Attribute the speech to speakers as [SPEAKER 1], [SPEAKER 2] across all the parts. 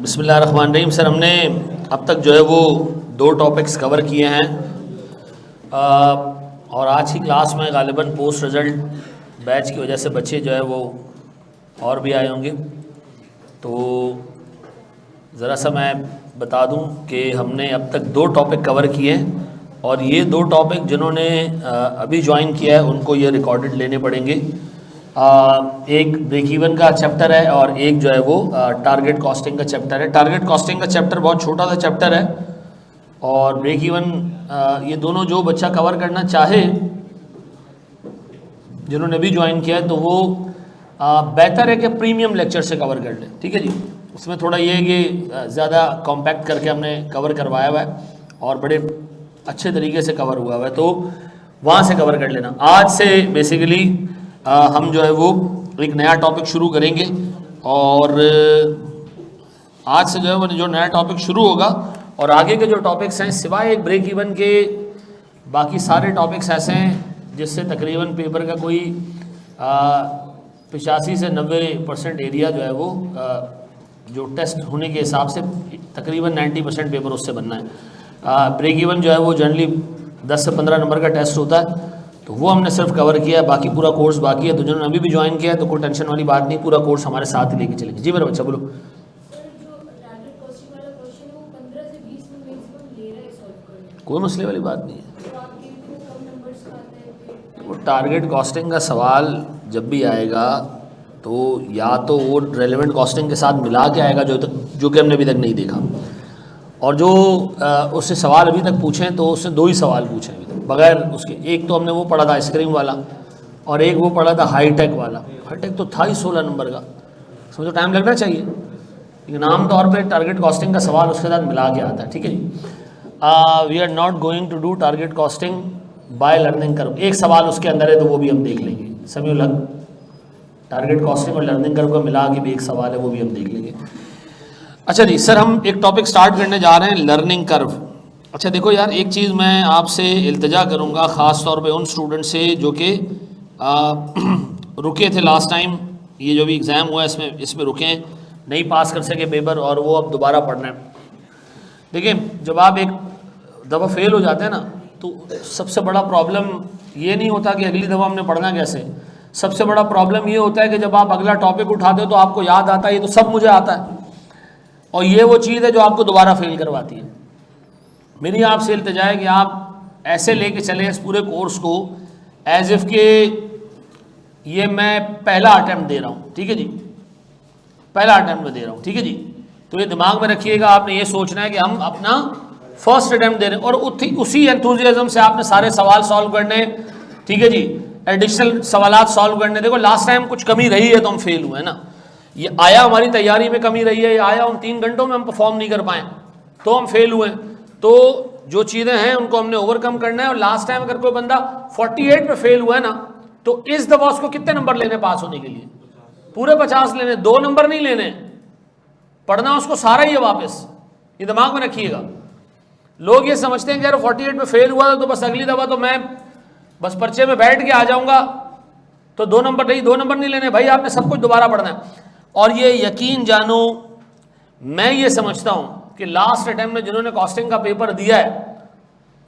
[SPEAKER 1] बिस्मिल्लाहिर्रहमानिर्रहीम। सर, हमने अब तक जो है वो 2 टॉपिक्स कवर किए हैं और आज की क्लास में ग़ालिबन पोस्ट रिज़ल्ट बैच की वजह से बच्चे जो है वो और भी आए होंगे। तो ज़रा सा मैं बता दूं कि हमने अब तक 2 टॉपिक कवर किए हैं और ये 2 टॉपिक जिन्होंने अभी ज्वाइन किया है उनको ये रिकॉर्डेड लेने पड़ेंगे। एक ब्रेक इवन का चैप्टर है और एक जो है वो टारगेट कॉस्टिंग का चैप्टर है। टारगेट कॉस्टिंग का चैप्टर बहुत छोटा सा चैप्टर है और ब्रेक इवन ये दोनों जो बच्चा कवर करना चाहे जिन्होंने भी ज्वाइन किया है तो वो बेहतर है कि प्रीमियम लेक्चर से कवर कर ले। ठीक है जी, उसमें थोड़ा ये है कि ज़्यादा कॉम्पैक्ट करके हमने कवर करवाया हुआ है और बड़े अच्छे तरीके से कवर हुआ है, तो वहाँ से कवर कर लेना। आज से बेसिकली हम जो है वो एक नया टॉपिक शुरू करेंगे और आज से जो है वो जो नया टॉपिक शुरू होगा और आगे के जो टॉपिक्स हैं सिवाय एक ब्रेक इवन के बाकी सारे टॉपिक्स ऐसे हैं जिससे तकरीबन पेपर का कोई 85 से 90% एरिया जो है वो जो टेस्ट होने के हिसाब से तकरीबन 90% पेपर उससे बनना है। ब्रेक इवन जो है वो जनरली 10 से 15 नंबर का टेस्ट होता है, तो वो हमने सिर्फ कवर किया है, बाकी पूरा कोर्स बाकी है। तो जिन्होंने अभी भी ज्वाइन किया है तो कोई टेंशन वाली बात नहीं, पूरा कोर्स हमारे साथ ही लेके चलेंगे। जी मेरा बच्चा बोलो। कोई मसले वाली बात नहीं है। वो टारगेट कॉस्टिंग का सवाल जब भी आएगा तो या तो वो रेलेवेंट कॉस्टिंग के साथ मिला के आएगा जो कि हमने अभी तक नहीं देखा, और जो उससे सवाल अभी तक पूछे तो उससे 2 ही सवाल पूछे अभी तक बगैर उसके। एक तो हमने वो पढ़ा था आइसक्रीम वाला और एक वो पढ़ा था हाईटेक वाला। हाईटेक तो था ही 16 नंबर का, समझो टाइम लगना चाहिए, लेकिन आम तौर पर टारगेट कॉस्टिंग का सवाल उसके साथ मिला के आता है। ठीक है जी, we are not going to do target costing by learning curve. एक सवाल उसके अंदर है तो वो भी हम देख लेंगे। सभी अलग टारगेट कॉस्टिंग और लर्निंग कर्व को मिला के भी एक सवाल है, वो भी हम देख लेंगे। अच्छा जी सर, हम एक टॉपिक स्टार्ट करने जा रहे हैं, लर्निंग कर्व। अच्छा देखो यार, एक चीज़ मैं आपसे इल्तिजा करूँगा ख़ास तौर पे उन स्टूडेंट से जो कि रुके थे लास्ट टाइम, ये जो भी एग्ज़ाम हुआ है इसमें रुके, नहीं पास कर सके पेपर और वो अब दोबारा पढ़ना है। देखिए, जब आप एक दफ़ा फेल हो जाते हैं ना तो सबसे बड़ा प्रॉब्लम ये नहीं होता कि अगली दफ़ा हमने पढ़ना कैसे। सबसे बड़ा प्रॉब्लम ये होता है कि जब आप अगला टॉपिक उठाते हो तो आपको याद आता है ये तो सब मुझे आता है, और ये वो चीज़ है जो आपको दोबारा फेल करवाती है। मेरी आपसे इल्तिजा है कि आप ऐसे लेके चलें इस पूरे कोर्स को एज इफ़ के ये मैं पहला अटैम्प्ट दे रहा हूँ। ठीक है जी, पहला अटैम्प्ट में दे रहा हूँ। ठीक है जी, तो ये दिमाग में रखिएगा, आपने ये सोचना है कि हम अपना फर्स्ट अटैम्प्ट दे रहे हैं और उसी एंथुजियाज्म से आपने सारे सवाल सॉल्व करने। ठीक है जी, एडिशनल सवालात सॉल्व करने। देखो लास्ट टाइम कुछ कमी रही है तो हम फेल हुए ना, ये आया हमारी तैयारी में कमी रही है, ये आया उन 3 घंटों में हम परफॉर्म नहीं कर पाए तो हम फेल हुए। तो जो चीज़ें हैं उनको हमने ओवरकम करना है। और लास्ट टाइम अगर कोई बंदा 48 में फेल हुआ है ना तो इस दफ़ा उसको कितने नंबर लेने पास होने के लिए? पूरे 50 लेने, 2 नंबर नहीं लेने। पढ़ना उसको सारा ही है वापस, ये दिमाग में रखिएगा। लोग ये समझते हैं कि यार 48 में फेल हुआ तो बस अगली दफ़ा तो मैं बस पर्चे में बैठ के आ जाऊंगा तो 2 नंबर नहीं, 2 नंबर नहीं लेने भाई, आपने सब कुछ दोबारा पढ़ना है। और ये यकीन जानो, मैं ये समझता हूं कि लास्ट अटेम्प्ट में जिन्होंने कॉस्टिंग का पेपर दिया है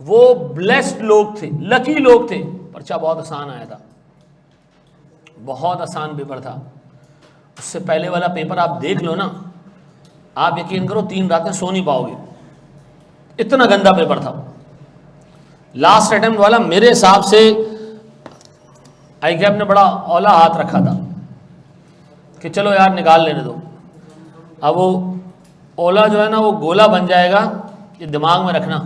[SPEAKER 1] वो ब्लेस्ड लोग थे, लकी लोग थे। पर्चा बहुत आसान आया था, बहुत आसान पेपर था। उससे पहले वाला पेपर आप देख लो ना, आप यकीन करो 3 रातें सो नहीं पाओगे, इतना गंदा पेपर था लास्ट अटेम्प्ट वाला। मेरे हिसाब से ICAP ने बड़ा औला हाथ रखा था कि चलो यार निकाल लेने दो। अब वो ओला जो है ना वो गोला बन जाएगा, ये दिमाग में रखना।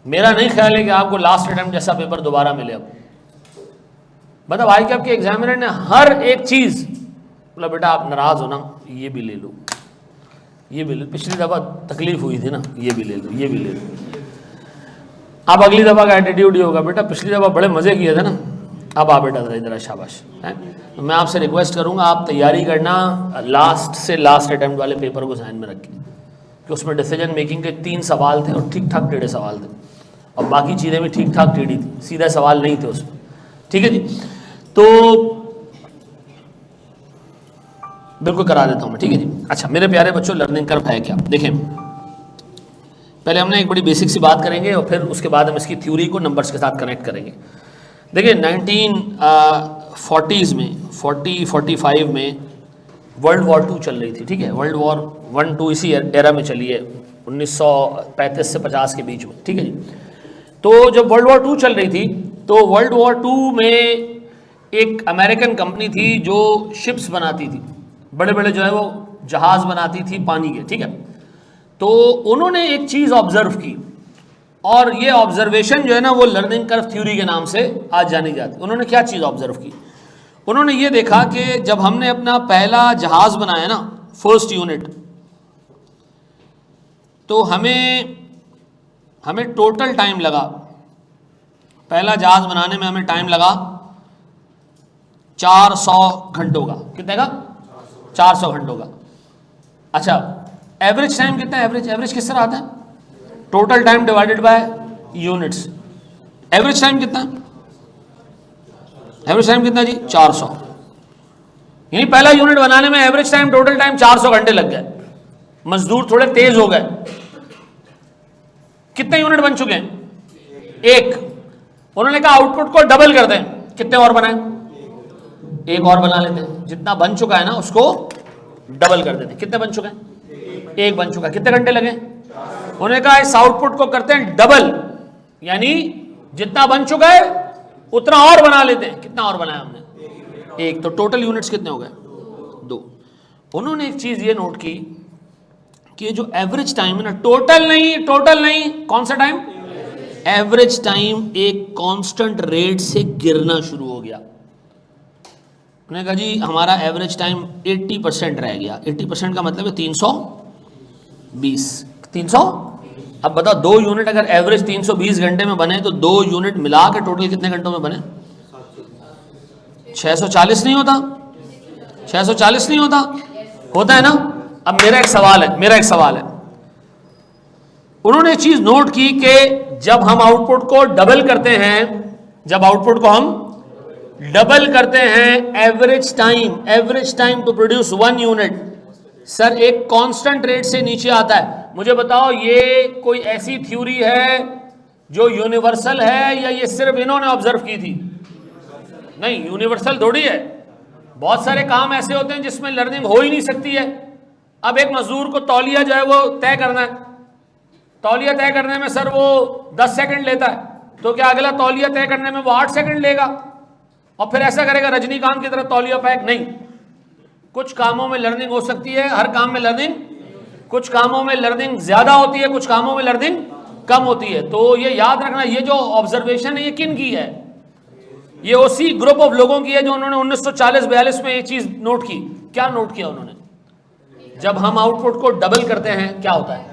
[SPEAKER 1] मेरा नहीं ख्याल है कि आपको लास्ट अटेम्प्ट जैसा पेपर दोबारा मिले। अब मतलब ICAP के एग्जामिनर ने हर एक चीज़ बोला, बेटा आप नाराज़ हो ना, ये भी ले लो, ये भी ले लो, पिछली दफ़ा तकलीफ हुई थी ना, ये भी ले लो, ये भी ले लो। अब अगली दफ़ा का एटीट्यूड ये होगा, बेटा पिछली दफ़ा बड़े मज़े किए थे ना, अब आ बेटा इधर शाबाश है। तो मैं आपसे रिक्वेस्ट करूंगा आप तैयारी करना लास्ट से लास्ट अटेम्प्ट वाले पेपर को ध्यान में रखें कि उसमें डिसीजन मेकिंग के 3 सवाल थे और ठीक ठाक टेढ़े सवाल थे और बाकी चीज़ें भी ठीक ठाक टेढ़ी थी, सीधा सवाल नहीं थे उसमें। ठीक है जी, तो बिल्कुल करा देता हूँ मैं, ठीक है जी। अच्छा मेरे प्यारे बच्चों, लर्निंग कर्व है क्या? देखें, पहले हमने एक बड़ी बेसिक सी बात करेंगे और फिर उसके बाद हम इसकी थ्योरी को नंबर्स के साथ कनेक्ट करेंगे। देखिए 1940s में 45 में वर्ल्ड वॉर 2 चल रही थी, ठीक है। वर्ल्ड वॉर 1-2 इसी एरा में चली है, 1935 से 50 के बीच में, ठीक है जी। तो जब वर्ल्ड वॉर 2 चल रही थी तो वर्ल्ड वॉर 2 में एक अमेरिकन कंपनी थी जो शिप्स बनाती थी, बड़े बड़े जो है वो जहाज़ बनाती थी पानी के, ठीक है। तो उन्होंने एक चीज़ ऑब्जर्व की और ये ऑब्जर्वेशन जो है ना वो लर्निंग कर्व थ्योरी के नाम से आज जानी जाती है। उन्होंने क्या चीज़ ऑब्जर्व की? उन्होंने ये देखा कि जब हमने अपना पहला जहाज़ बनाया ना, फर्स्ट यूनिट, तो हमें टोटल टाइम लगा, पहला जहाज़ बनाने में हमें टाइम लगा 400 घंटों का। कितने का? 400 घंटों का। अच्छा, एवरेज टाइम कितना है? एवरेज किस तरह आता है? Total time divided by units. Average time कितना है? एवरेज टाइम कितना जी? 400। यानी पहला यूनिट बनाने में एवरेज टाइम, टोटल टाइम 400 घंटे लग गए। मजदूर थोड़े तेज हो गए। कितने यूनिट बन चुके हैं? एक। उन्होंने कहा आउटपुट को डबल कर दें। कितने और बनाए? एक और बना लेते हैं। जितना बन चुका है ना उसको डबल कर देते हैं। कितने बन चुके हैं? एक बन चुका है। कितने घंटे लगे? उन्होंने कहा इस आउटपुट को करते हैं डबल, यानी जितना बन चुका है उतना और बना लेते हैं। कितना और बनाया हमने? एक। तो टोटल यूनिट्स कितने हो गए? 2। उन्होंने एक चीज ये नोट की कि जो एवरेज टाइम है ना, टोटल नहीं, कौन सा टाइम? एवरेज टाइम एक कांस्टेंट रेट से गिरना शुरू हो गया। उन्होंने कहा जी हमारा एवरेज टाइम 80% रह गया। 80% का मतलब है 320। 300। अब बताओ 2 यूनिट अगर एवरेज 320 घंटे में बने तो 2 यूनिट मिला के टोटल कितने घंटों में बने? 640 नहीं होता? 640 नहीं होता? होता है ना? अब मेरा एक सवाल है। उन्होंने चीज नोट की कि जब हम आउटपुट को डबल करते हैं, average time to produce 1 unit sir एक कांस्टेंट रेट से नीचे आता है। मुझे बताओ ये कोई ऐसी थ्योरी है जो यूनिवर्सल है या ये सिर्फ इन्होंने ऑब्जर्व की थी? नहीं, यूनिवर्सल थोड़ी है। बहुत सारे काम ऐसे होते हैं जिसमें लर्निंग हो ही नहीं सकती है। अब एक मजदूर को तौलिया जो है वो तय करना है, तौलिया तय करने में सर वो 10 सेकंड लेता है, तो क्या अगला तौलिया तय करने में वो 8 सेकंड लेगा और फिर ऐसा करेगा रजनीकांत की तरह तौलिया पैक? नहीं। कुछ कामों में लर्निंग हो सकती है, हर काम में लर्निंग, कुछ कामों में लर्निंग ज्यादा होती है, कुछ कामों में लर्निंग कम होती है। तो ये याद रखना, ये जो ऑब्जर्वेशन है ये किन की है? ये उसी ग्रुप ऑफ लोगों की है जो उन्होंने 1940-42 में ये चीज नोट की। क्या नोट किया उन्होंने? जब हम आउटपुट को डबल करते हैं क्या होता है?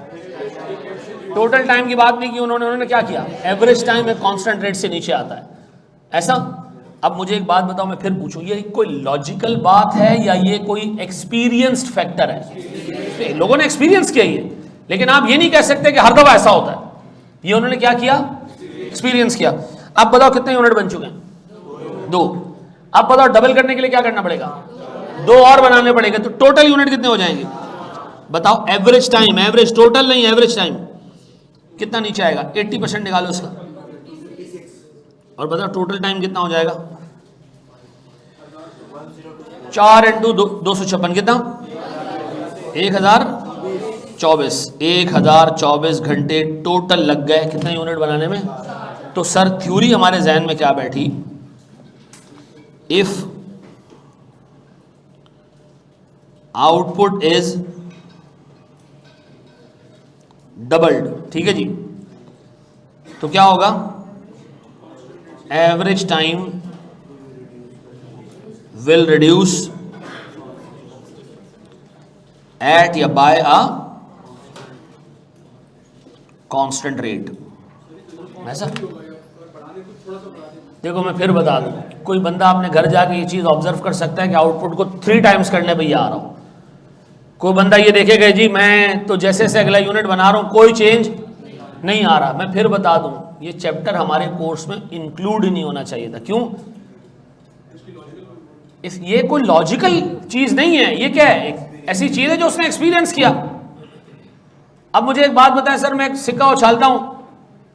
[SPEAKER 1] टोटल टाइम की बात नहीं की उन्होंने क्या किया? एवरेज टाइम एक कांस्टेंट रेट से नीचे आता है। ऐसा? अब मुझे एक बात बताओ, मैं फिर पूछूं, ये कोई लॉजिकल बात है या ये कोई एक्सपीरियंस्ड फैक्टर है? लोगों ने एक्सपीरियंस किया ये, लेकिन आप ये नहीं कह सकते कि हर दफा ऐसा होता है। ये उन्होंने क्या किया? एक्सपीरियंस किया। अब बताओ कितने यूनिट बन चुके हैं? 2। अब बताओ डबल करने के लिए क्या करना पड़ेगा? 2 और बनाने पड़ेगा। तो टोटल यूनिट कितने हो जाएंगे? बताओ एवरेज टाइम, एवरेज टोटल नहीं, एवरेज टाइम कितना नीचे आएगा? 80% निकालो उसका और बताओ टोटल टाइम कितना हो जाएगा? 4 × 256 कितना? 1024 घंटे टोटल लग गए कितने यूनिट बनाने में? तो सर थ्योरी हमारे जहन में क्या बैठी? इफ आउटपुट इज डबल्ड, ठीक है जी, तो क्या होगा? Average time will reduce at या बाय अ कांस्टेंट रेट। ऐसा? देखो मैं फिर बता दूं, कोई बंदा अपने घर जाके ये चीज ऑब्जर्व कर सकता है कि आउटपुट को 3 टाइम्स करने पे ये आ रहा हूं। कोई बंदा ये देखेगा जी मैं तो जैसे से अगला यूनिट बना रहा हूं कोई चेंज नहीं आ रहा। मैं फिर बता दूं, ये चैप्टर हमारे कोर्स में इंक्लूड ही नहीं होना चाहिए था। क्यों? ये कोई लॉजिकल चीज नहीं है, ये क्या है, एक ऐसी चीज है जो उसने एक्सपीरियंस किया। अब मुझे एक बात बताएं सर, मैं एक सिक्का उछालता हूं,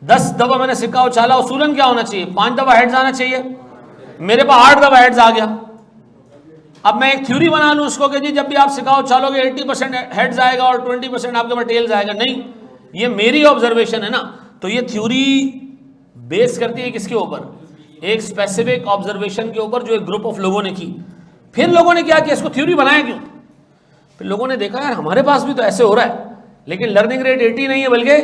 [SPEAKER 1] 10 दफा मैंने सिक्का उछाला, उसूलन क्या होना चाहिए, 5 दफा हेड्स आना चाहिए, मेरे पास 8 दफा हेड्स आ गया। अब मैं एक थ्योरी बना लूं उसको कि जी जब भी आप सिक्का उछालोगे 80% हेड्स आएगा और 20% आपके पास टेल्स आएगा, नहीं, ये मेरी ऑब्जर्वेशन है ना। तो ये थ्योरी बेस करती है किसके ऊपर, एक स्पेसिफिक ऑब्जर्वेशन के ऊपर जो एक ग्रुप ऑफ लोगों ने की। फिर लोगों ने क्या किया, इसको थ्योरी बनाया क्यों, फिर लोगों ने देखा यार हमारे पास भी तो ऐसे हो रहा है, लेकिन लर्निंग रेट 80 नहीं है बल्कि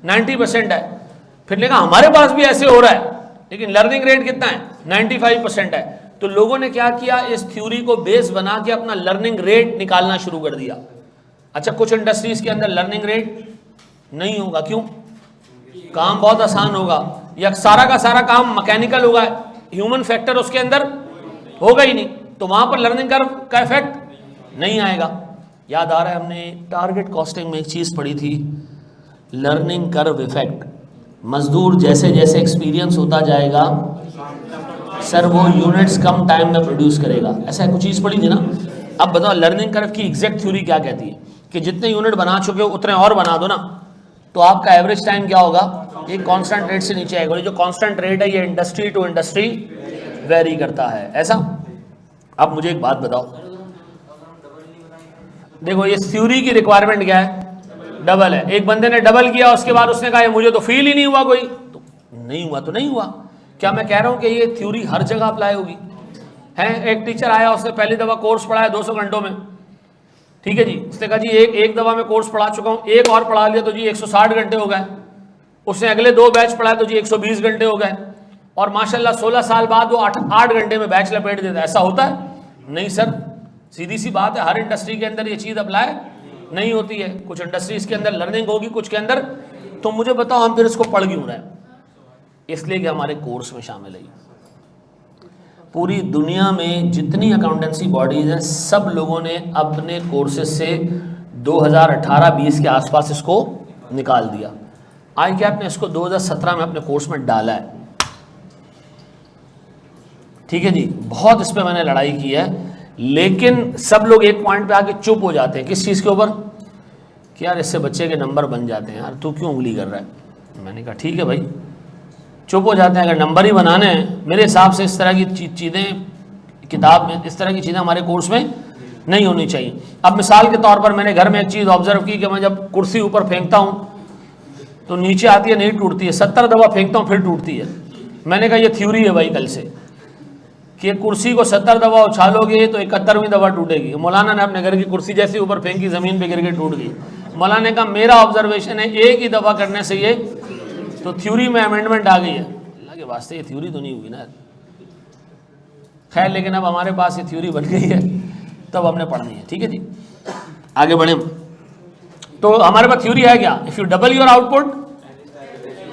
[SPEAKER 1] 90% है। फिर देखा हमारे पास भी ऐसे हो रहा है, लेकिन लर्निंग रेट कितना है, 95% है। तो लोगों ने क्या किया, इस थ्योरी को बेस बना के अपना लर्निंग रेट निकालना शुरू कर दिया। अच्छा, कुछ इंडस्ट्रीज के अंदर लर्निंग रेट नहीं होगा, क्यों, काम बहुत आसान होगा, या सारा का सारा काम मैकेनिकल होगा, ह्यूमन फैक्टर उसके अंदर होगा ही नहीं, तो वहां पर लर्निंग कर्व का इफेक्ट नहीं आएगा। याद आ रहा है हमने टारगेट कॉस्टिंग में एक चीज पढ़ी थी, लर्निंग कर्व इफेक्ट। मजदूर जैसे जैसे एक्सपीरियंस होता जाएगा सर वो यूनिट्स कम टाइम में प्रोड्यूस करेगा, ऐसा कुछ चीज़ पड़ी थी ना। अब बताओ लर्निंग कर्व की एग्जैक्ट थ्योरी क्या कहती है कि जितने यूनिट बना चुके हो उतने और बना दो ना, तो आपका एवरेज टाइम क्या होगा, एक कांस्टेंट रेट से नीचे आएगा। जो कांस्टेंट रेट है ये इंडस्ट्री टू इंडस्ट्री वेरी करता है, ऐसा। अब मुझे एक बात बताओ, देखो ये थ्योरी की रिक्वायरमेंट क्या है, डबल है। एक बंदे ने डबल किया, उसके बाद उसने कहा मुझे तो फील ही नहीं हुआ कोई, तो नहीं हुआ तो नहीं हुआ। क्या मैं कह रहा हूं कि ये थ्योरी हर जगह अप्लाई होगी, है। एक टीचर आया, उसने पहली दफा कोर्स पढ़ाया 200 घंटों में, ठीक है जी, उसने कहा जी एक दफा मैं कोर्स पढ़ा चुका हूं, एक और पढ़ा लिया तो जी 160 घंटे हो गए। उसने अगले 2 बैच पढ़ाया तो जी 120 घंटे हो गए, और माशाल्लाह 16 साल बाद वो 8 घंटे में बैच लपेट देता है। ऐसा होता है? नहीं सर, सीधी सी बात है, हर इंडस्ट्री के अंदर ये चीज़ अप्लाई नहीं होती है। कुछ इंडस्ट्रीज के अंदर लर्निंग होगी, कुछ के अंदर। तो मुझे बताओ हम फिर इसको पढ़ क्यों रहे हैं, इसलिए कि हमारे कोर्स में शामिल है। पूरी दुनिया में जितनी अकाउंटेंसी बॉडीज हैं सब लोगों ने अपने कोर्सेज से 2018-20 के आसपास इसको निकाल दिया। ICAP ने इसको 2017 में अपने कोर्स में डाला है, ठीक है जी। बहुत इस पर मैंने लड़ाई की है, लेकिन सब लोग एक पॉइंट पे आके चुप हो जाते हैं। किस चीज़ के ऊपर, कि यार इससे बच्चे के नंबर बन जाते हैं, यार तू क्यों उंगली कर रहा है। मैंने कहा ठीक है भाई, चुप हो जाते हैं। अगर नंबर ही बनाने हैं, मेरे हिसाब से इस तरह की चीज़ें किताब में, इस तरह की चीज़ें हमारे कोर्स में नहीं होनी चाहिए। अब मिसाल के तौर पर मैंने घर में एक चीज़ ऑब्जर्व की कि मैं जब कुर्सी ऊपर फेंकता हूँ तो नीचे आती है, नहीं टूटती है, 70 दफ़ा फेंकता हूँ फिर टूटती है। मैंने कहा ये थ्योरी है भाई कल से, कि कुर्सी को 70 दफ़ा उछालोगे तो 71वीं दफ़ा टूटेगी। मौलाना ने अपने घर की कुर्सी जैसी ऊपर फेंकी, ज़मीन पे गिर के टूट गई। मौलाना ने कहा मेरा ऑब्जर्वेशन है एक ही दफ़ा करने से ये, तो थ्योरी में अमेंडमेंट आ गई है। अल्लाह के वास्ते ये थ्योरी तो नहीं हुई ना, खैर। लेकिन अब हमारे पास ये थ्योरी बन गई है, तब हमने पढ़नी है, ठीक है जी। आगे बढ़े, तो हमारे पास थ्योरी है क्या, if U double your output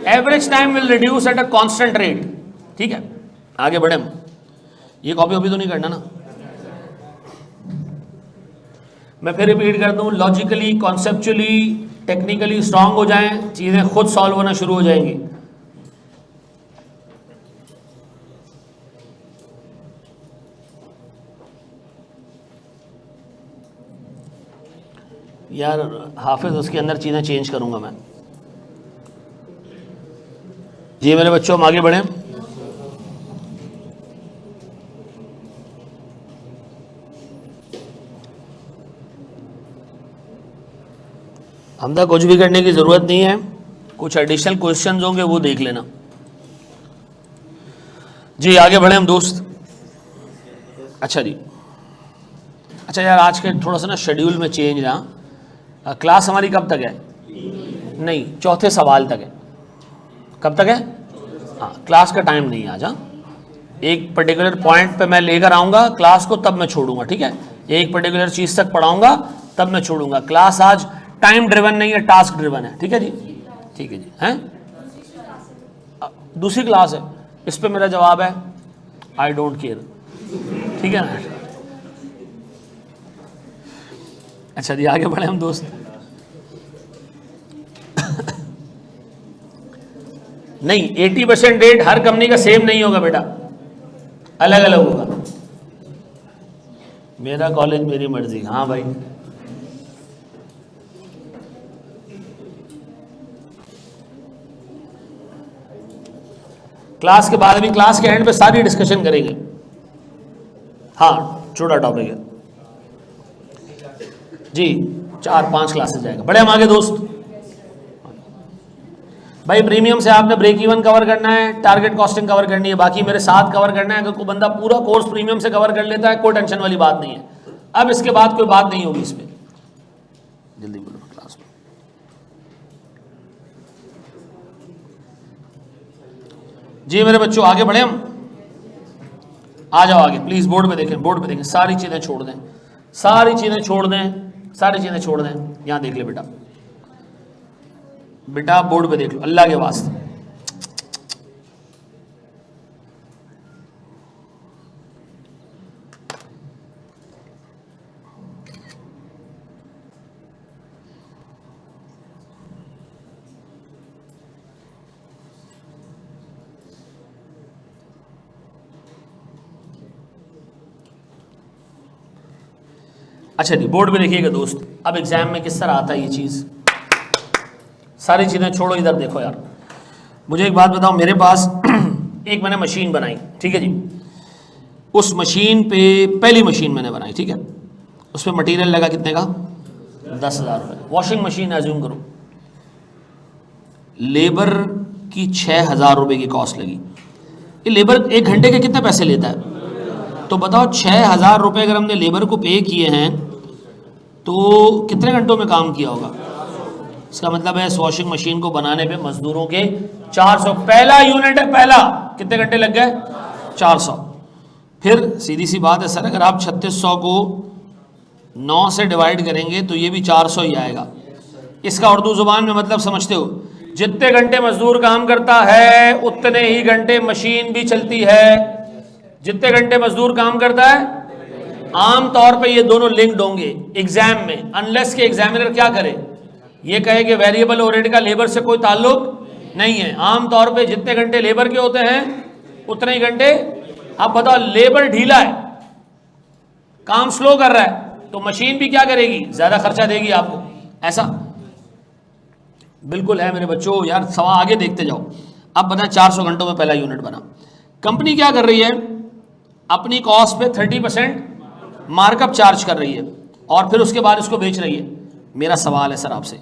[SPEAKER 1] average time will reduce at a constant rate, ठीक है। आगे बढ़े, ये कॉपी वॉपी तो नहीं करना ना। मैं फिर रिपीट कर दूं, लॉजिकली, कॉन्सेप्चुअली, टेक्निकली स्ट्रांग हो जाएं, चीजें खुद सॉल्व होना शुरू हो जाएंगी। यार हाफिज उसके अंदर चीजें चेंज करूंगा मैं। जी मेरे बच्चों, हम आगे बढ़ें। हमदा कुछ भी करने की ज़रूरत नहीं है, कुछ एडिशनल क्वेश्चंस होंगे वो देख लेना। जी आगे बढ़े हम दोस्त। अच्छा जी, अच्छा यार आज के थोड़ा सा ना शेड्यूल में चेंज रहा। क्लास हमारी कब तक है, नहीं चौथे सवाल तक है। कब तक है, हाँ क्लास का टाइम नहीं आज। हाँ एक पर्टिकुलर पॉइंट पे मैं लेकर आऊँगा क्लास को, तब मैं छोड़ूंगा, ठीक है। एक पर्टिकुलर चीज़ तक पढ़ाऊँगा तब मैं छोड़ूंगा। क्लास आज टाइम ड्रिवन नहीं है, टास्क ड्रिवन है, ठीक है जी, ठीक है जी। हैं दूसरी क्लास है, इस पे मेरा जवाब है आई डोंट केयर, ठीक है ना। अच्छा जी आगे बढ़े हम दोस्त। नहीं 80% रेट हर कंपनी का सेम नहीं होगा बेटा, अलग अलग होगा। मेरा कॉलेज मेरी मर्जी, हाँ भाई। क्लास के बाद भी, क्लास के एंड पे सारी डिस्कशन करेंगे। हाँ, छोटा टॉपिक है जी, 4-5 क्लासेस जाएगा। बड़े हम आगे दोस्त। भाई प्रीमियम से आपने ब्रेक इवन कवर करना है, टारगेट कॉस्टिंग कवर करनी है, बाकी मेरे साथ कवर करना है। अगर कोई बंदा पूरा कोर्स प्रीमियम से कवर कर लेता है, कोई टेंशन वाली बात नहीं है। अब इसके बाद कोई बात नहीं होगी इसमें। जल्दी बोलो क्लास में। जी मेरे बच्चों, आगे बढ़े हम। आ जाओ आगे प्लीज, बोर्ड पे देखें, बोर्ड पे देखें। सारी चीजें छोड़ दें, सारी चीजें छोड़ दें, सारी चीजें छोड़ दें। यहां देख ले बेटा, बेटा बोर्ड पे देख लो, अल्लाह के वास्ते। अच्छा जी, बोर्ड पे देखिएगा दोस्त। अब एग्जाम में किस तरह आता है ये चीज, सारी चीजें छोड़ो, इधर देखो यार। मुझे एक बात बताओ, मेरे पास एक मैंने मशीन बनाई, ठीक है जी। उस मशीन पे, पहली मशीन मैंने बनाई, ठीक है। उस पर मटीरियल लगा कितने का, 10,000 रुपये। वॉशिंग मशीन एज्यूम करो, लेबर की 6,000 रुपये की कॉस्ट लगी। ये लेबर 1 घंटे के कितने पैसे लेता है? तो बताओ 6,000 रुपये अगर हमने लेबर को पे किए हैं तो कितने घंटों में काम किया होगा? इसका मतलब है इस वॉशिंग मशीन को बनाने पे मजदूरों के 400, पहला यूनिट है, पहला कितने घंटे लग गए? 400। फिर सीधी सी बात है सर, अगर आप 3600 को 9 से डिवाइड करेंगे तो ये भी 400 ही आएगा। इसका उर्दू जुबान में मतलब समझते हो? जितने घंटे मजदूर काम करता है उतने ही घंटे मशीन भी चलती है। जितने घंटे मजदूर काम करता है, आम तौर पे ये दोनों लिंक्ड होंगे एग्जाम में, अनलेस के एग्जामिनर क्या करे, ये कहे कि वेरिएबल ओवरहेड का लेबर से कोई ताल्लुक नहीं है। आम तौर पे जितने घंटे लेबर के होते हैं उतने ही घंटे। आप बताओ, लेबर ढीला है, काम स्लो कर रहा है, तो मशीन भी क्या करेगी? ज्यादा खर्चा देगी आपको। ऐसा बिल्कुल है मेरे बच्चों। यार सवाल आगे देखते जाओ। अब बता, 400 घंटों में पहला यूनिट बना। कंपनी क्या कर रही है? अपनी कॉस्ट पे 30% मार्कअप चार्ज कर रही है और फिर उसके बाद इसको बेच रही है। मेरा सवाल है सर आपसे,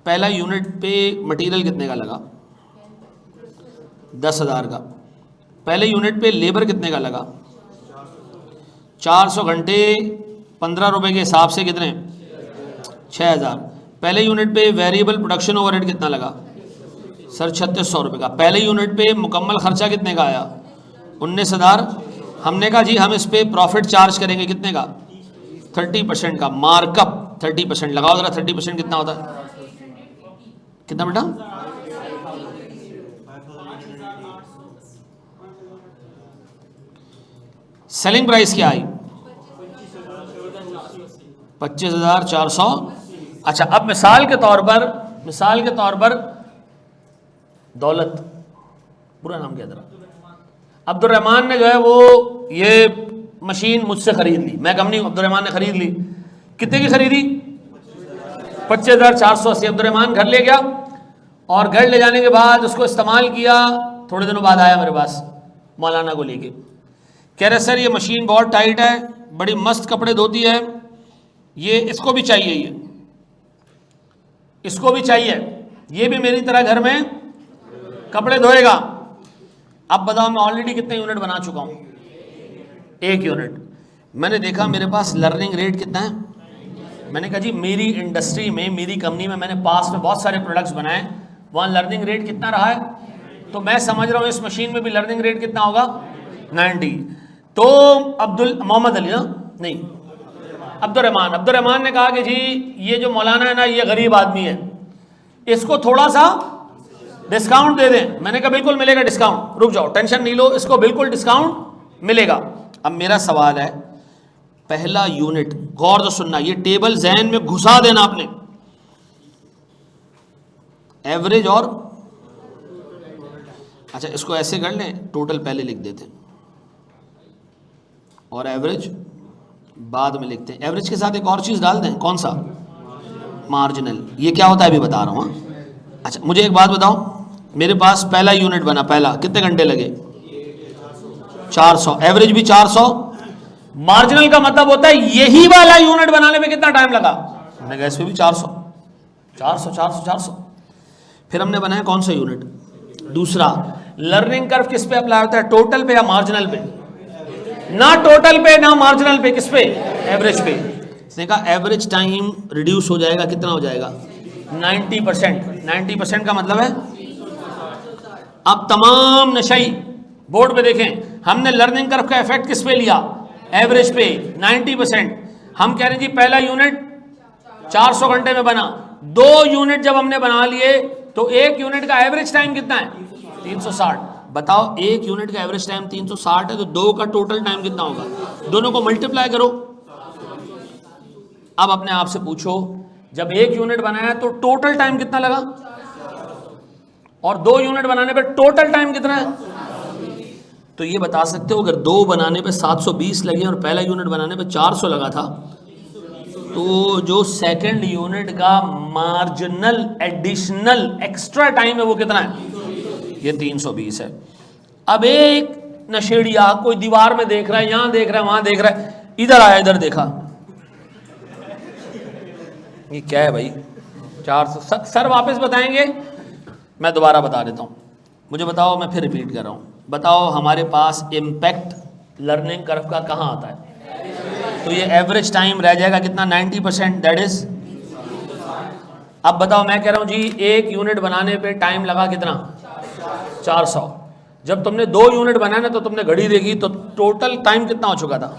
[SPEAKER 1] पहला यूनिट पे मटेरियल कितने का लगा? 10,000 का। पहले यूनिट पे लेबर कितने का लगा? 400 घंटे 15 रुपए के हिसाब से कितने? 6,000। पहले यूनिट पे वेरिएबल प्रोडक्शन ओवरहेड कितना लगा? सर 3600 रुपये का। पहले यूनिट पे मुकम्मल खर्चा कितने का आया? 19,000। हमने कहा जी हम इस पे प्रॉफिट चार्ज करेंगे कितने का? 30% का। मार्कअप 30%। लगाओ जरा 30% कितना होता है? कितना बेटा? सेलिंग प्राइस क्या आई? 25,400। अच्छा, अब मिसाल के तौर पर दौलत, पूरा नाम क्या था? अब्दुर्रहमान ने जो है वो ये मशीन मुझसे खरीद ली। मैं कंपनी अब्दुर्रहमान ने खरीद ली। कितने की खरीदी? 25,480। अब्दुर्रहमान घर ले गया और घर ले जाने के बाद उसको इस्तेमाल किया। थोड़े दिनों बाद आया मेरे पास मौलाना को लेके, कह रहे सर ये मशीन बहुत टाइट है, बड़ी मस्त कपड़े धोती है, ये इसको भी चाहिए, ये इसको भी चाहिए, ये भी मेरी तरह घर में कपड़े धोएगा। अब बताओ, मैं ऑलरेडी कितने यूनिट बना चुका हूं? 1 यूनिट। मैंने देखा मेरे पास लर्निंग रेट कितना है। मैंने कहा जी मेरी इंडस्ट्री में, मेरी कंपनी में मैंने पास में बहुत सारे प्रोडक्ट्स बनाए, वहाँ लर्निंग रेट कितना रहा है? तो मैं समझ रहा हूँ इस मशीन में भी लर्निंग रेट कितना होगा? 90। तो मोहम्मद अली, नहीं अब्दुर्रहमान ने कहा कि जी ये जो मौलाना है ना, ये गरीब आदमी है, इसको थोड़ा सा डिस्काउंट दे दें। मैंने कहा बिल्कुल मिलेगा डिस्काउंट, रुक जाओ टेंशन नहीं लो, इसको बिल्कुल डिस्काउंट मिलेगा। अब मेरा सवाल है, पहला यूनिट, गौर से सुनना, ये टेबल जहन में घुसा देना आपने। एवरेज और, अच्छा इसको ऐसे कर लें, टोटल पहले लिख देते और एवरेज बाद में लिखते हैं। एवरेज के साथ एक और चीज़ डाल दें, कौन सा? मार्जिनल। ये क्या होता है अभी बता रहा हूँ। अच्छा मुझे एक बात बताओ, मेरे पास पहला यूनिट बना, पहला कितने घंटे लगे? 400। एवरेज भी 400। मार्जिनल का मतलब होता है यही वाला यूनिट बनाने में कितना टाइम लगा? हमने कहा इस पे भी 400 400 400 400। फिर हमने बनाया कौन सा यूनिट? दूसरा। लर्निंग कर्व किस पे अप्लाई होता है? टोटल पे या मार्जिनल पे? ना टोटल पे ना मार्जिनल पे, किस पे? एवरेज पे। इसने कहा एवरेज टाइम रिड्यूस हो जाएगा, कितना हो जाएगा? 90%। 90% का मतलब है, अब तमाम नशाई बोर्ड पे देखें, हमने लर्निंग कर्व का इफेक्ट किस पे लिया? एवरेज पे 90%। हम कह रहे हैं जी पहला यूनिट 400 घंटे में बना, 2 यूनिट जब हमने बना लिए तो एक यूनिट का एवरेज टाइम कितना है? 360। बताओ एक यूनिट का एवरेज टाइम 360 है तो 2 का टोटल टाइम कितना होगा? दोनों को मल्टीप्लाई करो। अब अपने आप से पूछो, जब एक यूनिट बनाया तो टोटल टाइम कितना लगा, और 2 यूनिट बनाने पर टोटल टाइम कितना है? तो ये बता सकते हो अगर 2 बनाने पे 720 लगे और पहला यूनिट बनाने पे 400 लगा था, तो जो सेकंड यूनिट का मार्जिनल एडिशनल एक्स्ट्रा टाइम है वो कितना है? ये 320 है। अब एक नशेड़िया कोई दीवार में देख रहा है, यहां देख रहा है, वहां देख रहा है, इधर आया, इधर देखा, ये क्या है भाई? 400। सर वापस बताएंगे? मैं दोबारा बता देता हूं, मुझे बताओ, मैं फिर रिपीट कर रहा हूं। बताओ हमारे पास इम्पैक्ट लर्निंग कर्व का कहां आता है? तो ये एवरेज टाइम रह जाएगा कितना? 90%, दैट इज। अब बताओ, मैं कह रहा हूं जी एक यूनिट बनाने पे टाइम लगा कितना? 400। जब तुमने 2 यूनिट बनाना तो तुमने घड़ी देखी तो टोटल टाइम कितना हो चुका था?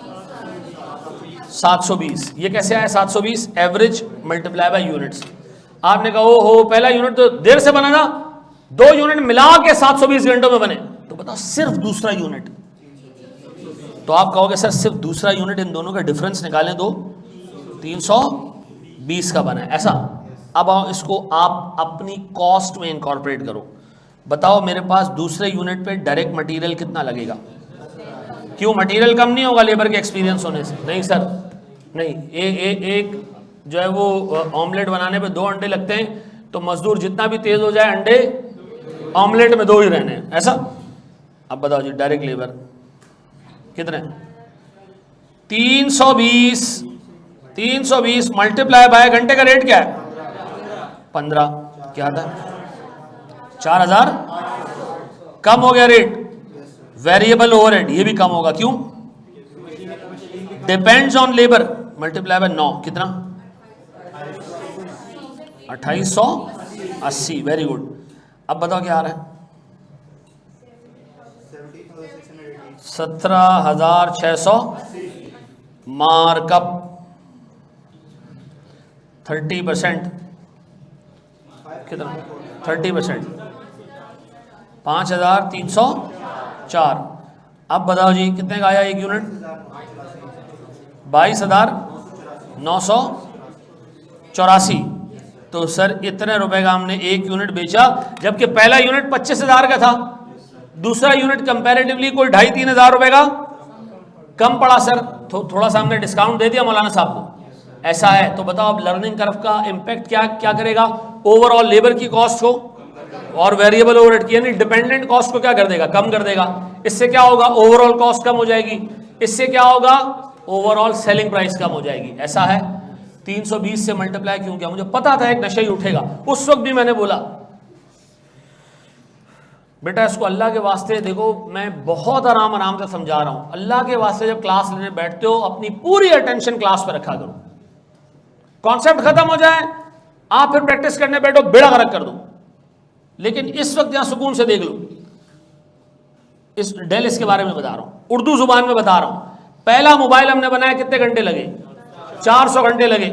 [SPEAKER 1] 720। ये कैसे आया 720? Average multiply by units. आपने कहा ओ हो पहला यूनिट तो देर से बना था, 2 यूनिट मिला के 720 घंटों में बने, तो बताओ सिर्फ दूसरा यूनिट, तो आप कहोगे सर सिर्फ दूसरा यूनिट, इन दोनों का डिफरेंस निकालें तो 320 का बना है, ऐसा। अब आओ इसको आप अपनी कॉस्ट में इनकॉर्पोरेट करो। बताओ मेरे पास दूसरे यूनिट पे डायरेक्ट मटेरियल कितना लगेगा? क्यों मटेरियल कम नहीं होगा लेबर के एक्सपीरियंस होने से? नहीं सर, नहीं। एक जो है वो ऑमलेट बनाने पे 2 अंडे लगते हैं, तो मजदूर जितना भी तेज हो जाए अंडे ऑमलेट में 2 ही रहने हैं, ऐसा। अब बताओ जी डायरेक्ट लेबर कितने? 320। 320 मल्टीप्लाई बाय घंटे का रेट क्या है? 15। क्या था? 4000। कम हो गया रेट। वेरिएबल ओवरहेड ये भी कम होगा, क्यों? Depends on labour multiply by 9 कितना? 2880। Very good. अब बताओ क्या आ रहा है? 17,600 मार्कअप 30%। कितना? 30%। 5,304। अब बताओ जी कितने का आया एक यूनिट? 22,984। तो सर इतने रुपए का हमने एक यूनिट बेचा, जबकि पहला यूनिट 25,000 का था, दूसरा यूनिट कंपैरेटिवली कोई 2,500-3 हज़ार रुपए का कम पड़ा सर, तो थोड़ा सा हमने डिस्काउंट दे दिया मौलाना साहब को, ऐसा है। तो बताओ अब लर्निंग कर्व का इम्पैक्ट क्या क्या करेगा? ओवरऑल लेबर की कॉस्ट को और वेरिएबल ओवरहेड की यानी डिपेंडेंट कॉस्ट को क्या कर देगा? कम कर देगा। इससे क्या होगा? ओवरऑल कॉस्ट कम हो जाएगी। इससे क्या होगा? ओवरऑल सेलिंग प्राइस कम हो जाएगी, ऐसा है। 320 से मल्टीप्लाई क्यों किया? मुझे पता था एक नशा ही उठेगा, उस वक्त भी मैंने बोला बेटा इसको अल्लाह के वास्ते देखो, मैं बहुत आराम से समझा रहा हूं, अल्लाह के वास्ते जब क्लास लेने बैठते हो अपनी पूरी अटेंशन क्लास पर रखा करो। कॉन्सेप्ट खत्म हो जाए आप फिर प्रैक्टिस करने बैठो, बेड़ा गर्क कर दो। लेकिन इस वक्त यहां सुकून से देख लो। इस डेलिस के बारे में बता रहा हूं, उर्दू जुबान में बता रहा हूं। पहला मोबाइल हमने बनाया कितने घंटे लगे? 400 घंटे लगे,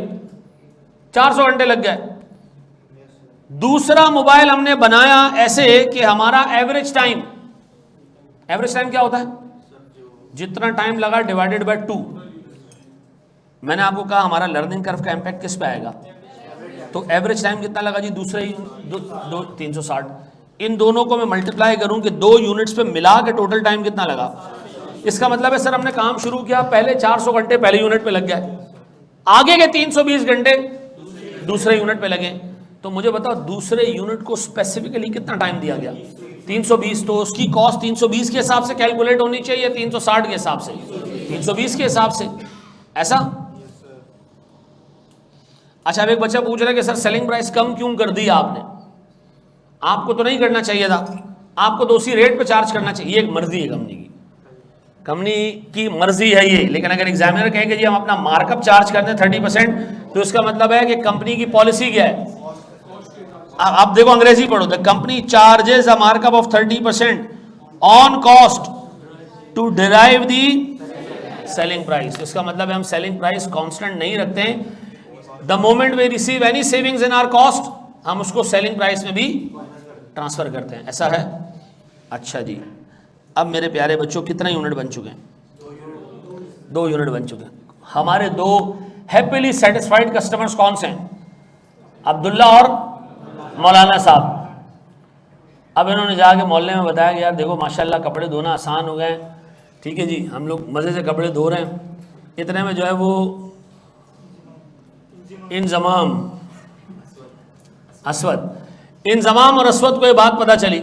[SPEAKER 1] 400 घंटे लग गए। दूसरा मोबाइल हमने बनाया ऐसे कि हमारा एवरेज टाइम क्या होता है? जितना टाइम लगा डिवाइडेड बाय 2। मैंने आपको कहा हमारा लर्निंग कर्व का इंपैक्ट किस पे आएगा? तो एवरेज टाइम कितना लगा जी? दूसरे 360। इन दोनों को मैं मल्टीप्लाई करूं कि 2 यूनिट्स पे मिला के टोटल टाइम कितना लगा? इसका मतलब है सर हमने काम शुरू किया, पहले 400 घंटे पहले यूनिट पे लग गए, आगे के 320 घंटे दूसरे यूनिट पे लगे। तो मुझे बताओ दूसरे यूनिट को स्पेसिफिकली कितना टाइम दिया गया? 320। तो उसकी कॉस्ट 320 के हिसाब से कैलकुलेट होनी चाहिए, 360 के हिसाब से, 320 के हिसाब से, ऐसा। अच्छा, अब एक बच्चा पूछ रहा है कि सर सेलिंग प्राइस कम क्यों कर दी आपने? आपको तो नहीं करना चाहिए था, आपको तो उसी रेट पे चार्ज करना चाहिए। एक मर्जी है कंपनी की मर्जी है ये। लेकिन अगर एग्जामिनर कहेंगे जी हम अपना मार्कअप चार्ज करते हैं 30%, तो इसका मतलब है कि कंपनी की पॉलिसी क्या है? आप देखो अंग्रेजी पढ़ो, the company charges a markup of 30% on cost to derive the selling price. इसका मतलब है हम सेलिंग प्राइस कांस्टेंट नहीं रखते हैं। The moment we receive any savings in our cost, हम उसको सेलिंग प्राइस में भी ट्रांसफर करते हैं, ऐसा है। अच्छा जी, अब मेरे प्यारे बच्चों कितना यूनिट बन चुके हैं? 2 यूनिट बन चुके हैं। हमारे 2 हैप्पीली सेटिस्फाइड कस्टमर्स कौन से हैं? अब्दुल्ला और मौलाना साहब। अब इन्होंने जाके मोहल्ले में बताया कि यार देखो माशाल्लाह कपड़े धोना आसान हो गए, ठीक है जी, हम लोग मज़े से कपड़े धो रहे हैं। इतने में जो है वो इंजमाम और अस्वद को ये बात पता चली।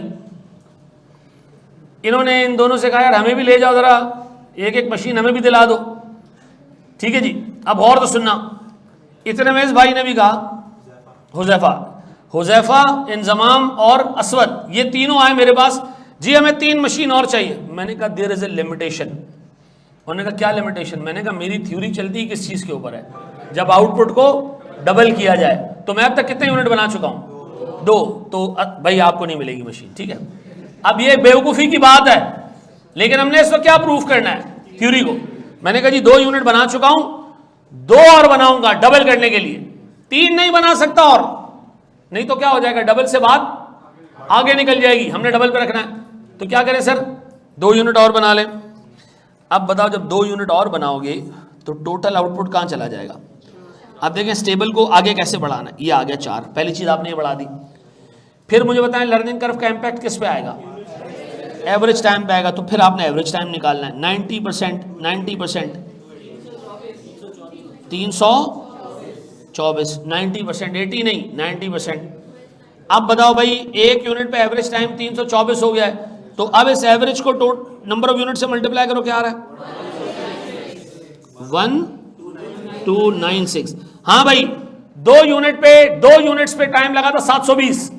[SPEAKER 1] इन्होंने इन दोनों से कहा यार हमें भी ले जाओ ज़रा, एक मशीन हमें भी दिला दो, ठीक है जी। अब और तो सुनना, इतने में इस भाई ने भी कहा, हुज़ैफा, इंजमाम और अस्वद, ये तीनों आए मेरे पास, जी हमें 3 मशीन और चाहिए। मैंने कहा देयर इज़ ए लिमिटेशन। उन्होंने कहा क्या लिमिटेशन? मैंने कहा मेरी थ्योरी चलती है किस चीज़ के ऊपर है, जब आउटपुट को डबल किया जाए। तो मैं अब तक कितने यूनिट बना चुका हूँ? 2। तो भाई आपको नहीं मिलेगी मशीन, ठीक है। अब ये बेवकूफ़ी की बात है, लेकिन हमने इसको क्या प्रूफ करना है? थ्योरी को। मैंने कहा जी 2 यूनिट बना चुका हूँ, 2 और बनाऊंगा डबल करने के लिए, 3 नहीं बना सकता और, नहीं तो क्या हो जाएगा, डबल से बात आगे निकल जाएगी, हमने डबल पे रखना है। तो क्या करें सर? 2 यूनिट और बना लें। अब बताओ जब 2 यूनिट और बनाओगे तो टोटल आउटपुट कहाँ चला जाएगा? अब देखें स्टेबल को आगे कैसे बढ़ाना है। ये आ गया 4, पहली चीज़ आपने ये बढ़ा दी। फिर मुझे बताएं लर्निंग कर्व का इम्पैक्ट किस पे आएगा? एवरेज टाइम पे आएगा। तो फिर आपने एवरेज टाइम निकालना है। 90% 324, 90% 80 नहीं 90%। अब बताओ भाई 1 यूनिट पे एवरेज टाइम 324 हो गया है, तो अब इस एवरेज को नंबर ऑफ यूनिट से मल्टीप्लाई करो, क्या आ रहा है? 1296। हाँ भाई 2 यूनिट्स पे टाइम लगा था 720,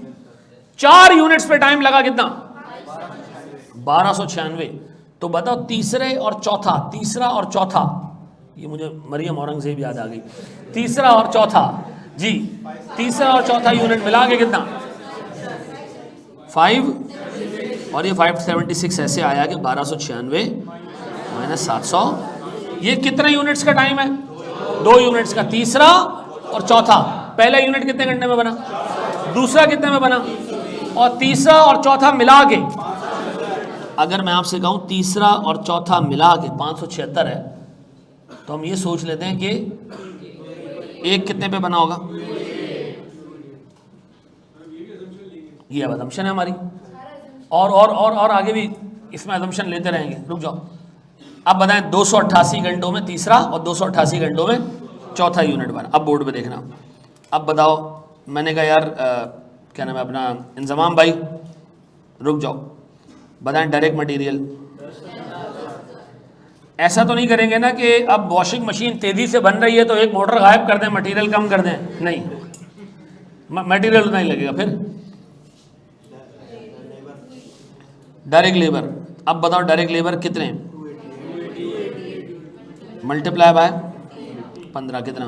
[SPEAKER 1] 4 यूनिट्स पे टाइम लगा कितना? 1296। तो बताओ तीसरा और चौथा, ये मुझे मरियम औरंगजेब याद आ गई, तीसरा और चौथा यूनिट मिला के कितना? 5, और ये 576 ऐसे आया कि 1296 माइनस 700, ये कितने यूनिट्स का टाइम है? 2 यूनिट्स का, तीसरा और चौथा। पहला यूनिट कितने घंटे में बना, दूसरा कितने में बना, और तीसरा और चौथा मिला के, अगर मैं आपसे कहूं तीसरा और चौथा मिला के 576 है, तो हम ये सोच लेते हैं कि एक कितने पे बना होगा? ये अब असम्पशन है हमारी, और आगे भी इसमें असम्पशन लेते रहेंगे। रुक जाओ, अब बताएं 288 घंटों में तीसरा और 288 घंटों में चौथा यूनिट बना। अब बोर्ड पे देखना। अब बताओ, मैंने कहा यार क्या नाम है अपना, इंजमाम भाई रुक जाओ, बताएं डायरेक्ट मटेरियल। ऐसा तो नहीं करेंगे ना कि अब वॉशिंग मशीन तेजी से बन रही है तो एक मोटर गायब कर दें, मटेरियल कम कर दें, नहीं, मटेरियल नहीं लगेगा। फिर डायरेक्ट लेबर। अब बताओ डायरेक्ट लेबर कितने, मल्टीप्लाई बाय 15 कितना?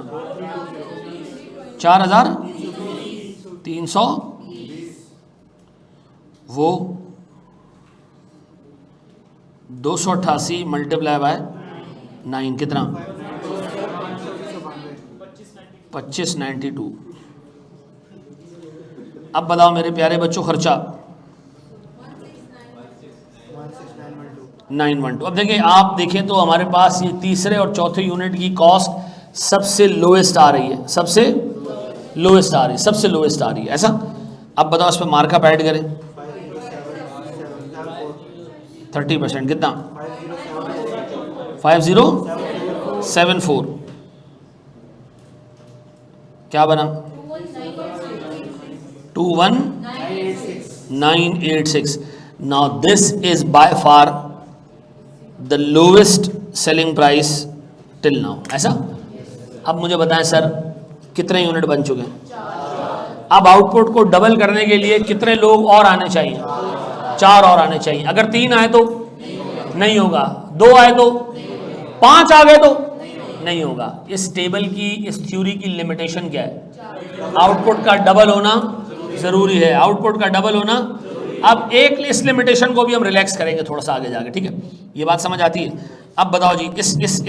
[SPEAKER 1] 4300, वो 288 मल्टीप्लाई बाय 9 कितना? 2592। अब बताओ मेरे प्यारे बच्चों खर्चा 912। अब देखिए, आप देखें तो हमारे पास ये तीसरे और चौथे यूनिट की कॉस्ट सबसे लोएस्ट आ रही है, सबसे लोएस्ट आ रही है, ऐसा। अब बताओ इस पर मार्कअप ऐड करें 30%, कितना? 5074, क्या बना? 21986. Now this is by far the lowest selling price till now. ऐसा? अब मुझे बताएं सर कितने यूनिट बन चुके हैं? अब आउटपुट को डबल करने के लिए कितने लोग और आने चाहिए? 4 और आने चाहिए। अगर 3 आए तो नहीं होगा, 2 आए तो, 5 आ गए तो नहीं होगा। इस टेबल की, इस थ्योरी की लिमिटेशन क्या है? आउटपुट का डबल होना जरूरी है, आउटपुट का डबल होना। अब एक इस लिमिटेशन को भी हम रिलैक्स करेंगे थोड़ा सा आगे जाके, ठीक है? ये बात समझ आती है? अब बताओ जी,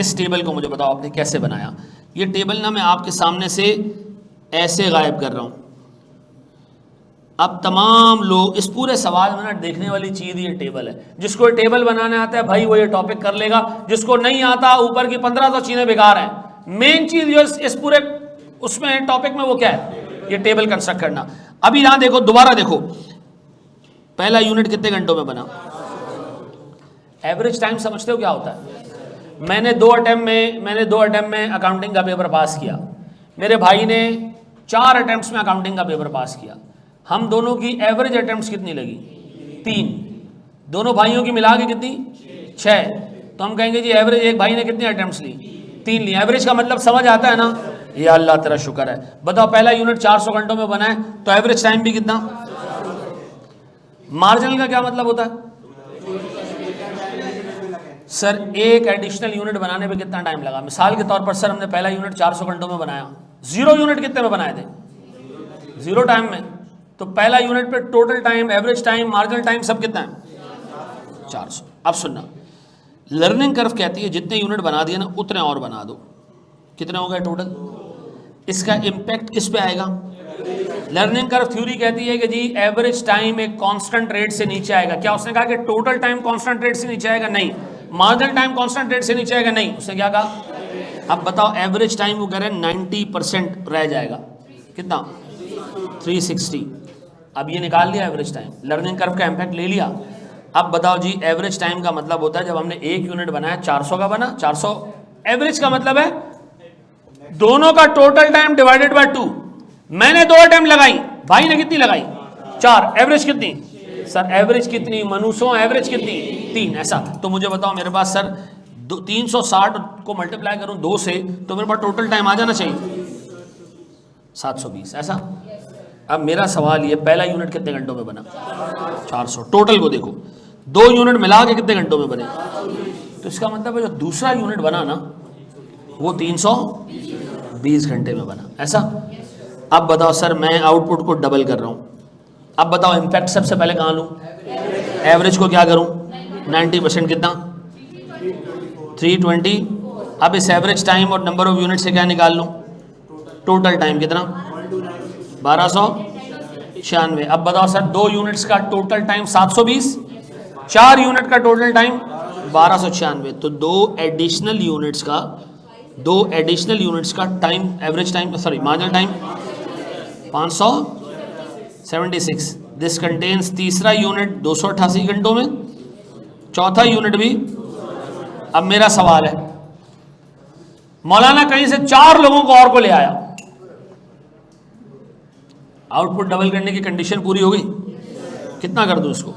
[SPEAKER 1] इस टेबल को मुझे बताओ आपने कैसे बनाया? ये टेबल ना मैं आपके सामने से ऐसे गायब कर रहा हूं। अब तमाम लोग, इस पूरे सवाल में ना देखने वाली चीज ये टेबल है। जिसको टेबल बनाने आता है भाई वो ये टॉपिक कर लेगा, जिसको नहीं आता ऊपर की 1500 चीजें बेकार हैं। मेन चीज जो इस पूरे उसमें टॉपिक में वो क्या है? ये टेबल कंस्ट्रक्ट करना। अभी यहां देखो, दोबारा देखो, पहला यूनिट कितने घंटों में बना? एवरेज टाइम समझते हो क्या होता है? मैंने दो अटेम्प्ट में अकाउंटिंग का पेपर पास किया। मेरे भाई ने 4 अटेम्प्ट्स में अकाउंटिंग का पेपर पास किया। हम दोनों की एवरेज अटेम्प्ट्स कितनी लगी? 3। दोनों भाइयों की मिला के कितनी? 6। तो हम कहेंगे जी एवरेज एक भाई ने कितनी अटेम्प्ट्स ली? 3 ली। एवरेज का मतलब समझ आता है ना? ये अल्लाह तेरा शुक्र है। बताओ पहला यूनिट 400 घंटों में बना है तो एवरेज टाइम भी कितना? मार्जिनल का क्या मतलब होता है? सर एक एडिशनल यूनिट बनाने पे कितना टाइम लगा? मिसाल के तौर पर सर हमने पहला यूनिट 400 घंटों में बनाया, 0 यूनिट कितने में बनाए थे? 0 टाइम में। तो पहला यूनिट पे total time, average time, marginal time सब कितना है? 400। अब सुनना, लर्निंग कर्व कहती है जितने यूनिट बना दिए ना उतने और बना दो। कितने हो गए टोटल? इसका इम्पैक्ट किस पे आएगा? लर्निंग कर्व थ्योरी कहती है कि जी एवरेज टाइम एक कांस्टेंट रेट से नीचे आएगा। क्या उसने कहा कि टोटल टाइम कांस्टेंट रेट से नीचे आएगा? नहीं। मार्जिनल टाइम कांस्टेंट रेट से नीचे आएगा? नहीं। उसने क्या कहा? अब बताओ एवरेज टाइम वो कह रहे हैं 90% रह जाएगा। कितना? 360। अब ये निकाल लिया एवरेज टाइम, लर्निंग कर्व का इम्पैक्ट ले लिया। अब बताओ जी एवरेज टाइम का मतलब होता है जब हमने एक यूनिट बनाया 400 का बना, 400 एवरेज का मतलब है दोनों का टोटल टाइम डिवाइडेड बाय 2। मैंने 2 अटेम्प्ट लगाई, भाई ने कितनी लगाई? 4। एवरेज कितनी? सर एवरेज कितनी? मनुष्यों एवरेज कितनी? 3। ऐसा तो मुझे बताओ मेरे पास सर 360 को मल्टीप्लाई करूं 2 से तो मेरे पास टोटल टाइम आ जाना चाहिए 720। ऐसा? अब मेरा सवाल ये, पहला यूनिट कितने घंटों में बना? 400। टोटल को देखो, 2 यूनिट मिला के कितने घंटों में बने? तो इसका मतलब है जो दूसरा यूनिट बना ना वो 320 घंटे में बना। ऐसा? अब बताओ सर मैं आउटपुट को डबल कर रहा हूं। अब बताओ इम्पैक्ट सबसे पहले कहां लूं? एवरेज को क्या करूं? 90%। कितना? 320। अब इस एवरेज टाइम और नंबर ऑफ यूनिट से क्या निकाल लूं? Total time. कितना? 1296। अब बताओ सर 2 यूनिट्स का टोटल टाइम 720, 4 यूनिट का टोटल टाइम 1296। तो 2 एडिशनल यूनिट्स का time, average time, sorry marginal time 576। This contains तीसरा यूनिट 288 घंटों में, चौथा यूनिट भी। अब मेरा सवाल है, मौलाना कहीं से 4 लोगों को और को ले आया, आउटपुट डबल करने की कंडीशन पूरी हो गई। कितना कर दूं इसको?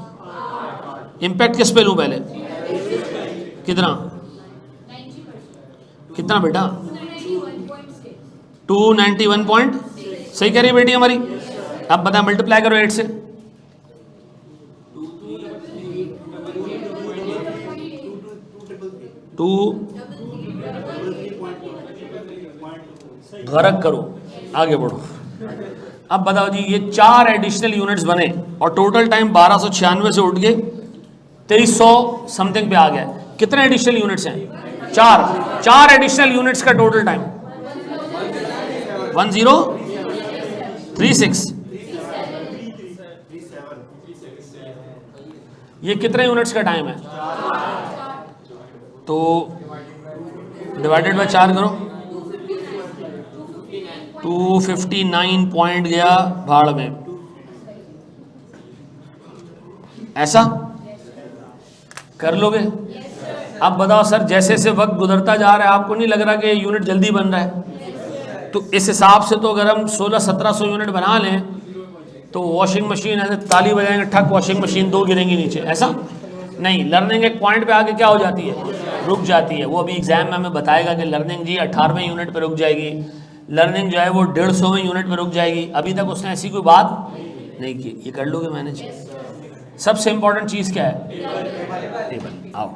[SPEAKER 1] इंपैक्ट किस पे लूं पहले? कितना? कितना बेटा? 291 पॉइंट। सही कह रही बेटी हमारी? अब बता, मल्टीप्लाई करो 8 से। गरक करो, आगे बढ़ो। अब बताओ जी ये 4 एडिशनल यूनिट्स बने और टोटल टाइम 1296 से उठ के 2300 समथिंग पे आ गया। कितने एडिशनल यूनिट्स हैं? 4 एडिशनल यूनिट्स का टोटल टाइम 1036। ये कितने यूनिट्स का टाइम है? तो डिवाइडेड बाय 4 करो, 259 पॉइंट गया भाड़ में। ऐसा कर लोगे? अब बताओ सर, जैसे जैसे वक्त गुजरता जा रहा है आपको नहीं लग रहा कि यूनिट जल्दी बन रहा है? तो इस हिसाब से तो अगर हम 1600-1700 यूनिट बना लें तो वॉशिंग मशीन ऐसे ताली बजाएंगे ठक, वॉशिंग मशीन 2 गिरेंगी नीचे, ऐसा नहीं। लर्निंग एक पॉइंट पे आके क्या हो जाती है, रुक जाती है। वो अभी एग्जाम में हमें बताएगा कि लर्निंग जी 18वें यूनिट पे रुक जाएगी, लर्निंग जो है वो 150वें यूनिट पे रुक जाएगी। अभी तक उसने ऐसी कोई बात नहीं की। ये कर लोगे मैनेज? सबसे इंपॉर्टेंट चीज़ क्या है? टेबल। आओ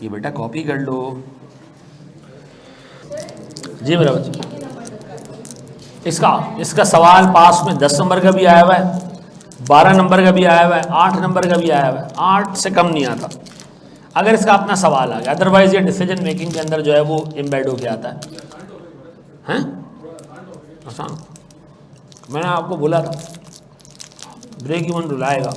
[SPEAKER 1] ये बेटा कॉपी कर लो जी मेरा बच्चा। इसका सवाल पास में 10 नंबर का भी आया हुआ है, 12 नंबर का भी आया हुआ है, 8 नंबर का भी आया हुआ है, 8 से कम नहीं आता अगर इसका अपना सवाल आ गया। अदरवाइज ये डिसीजन मेकिंग के अंदर जो है वो एम्बेड होके आता है। आसान, मैंने आपको बोला था ब्रेक इवन रुलाएगा।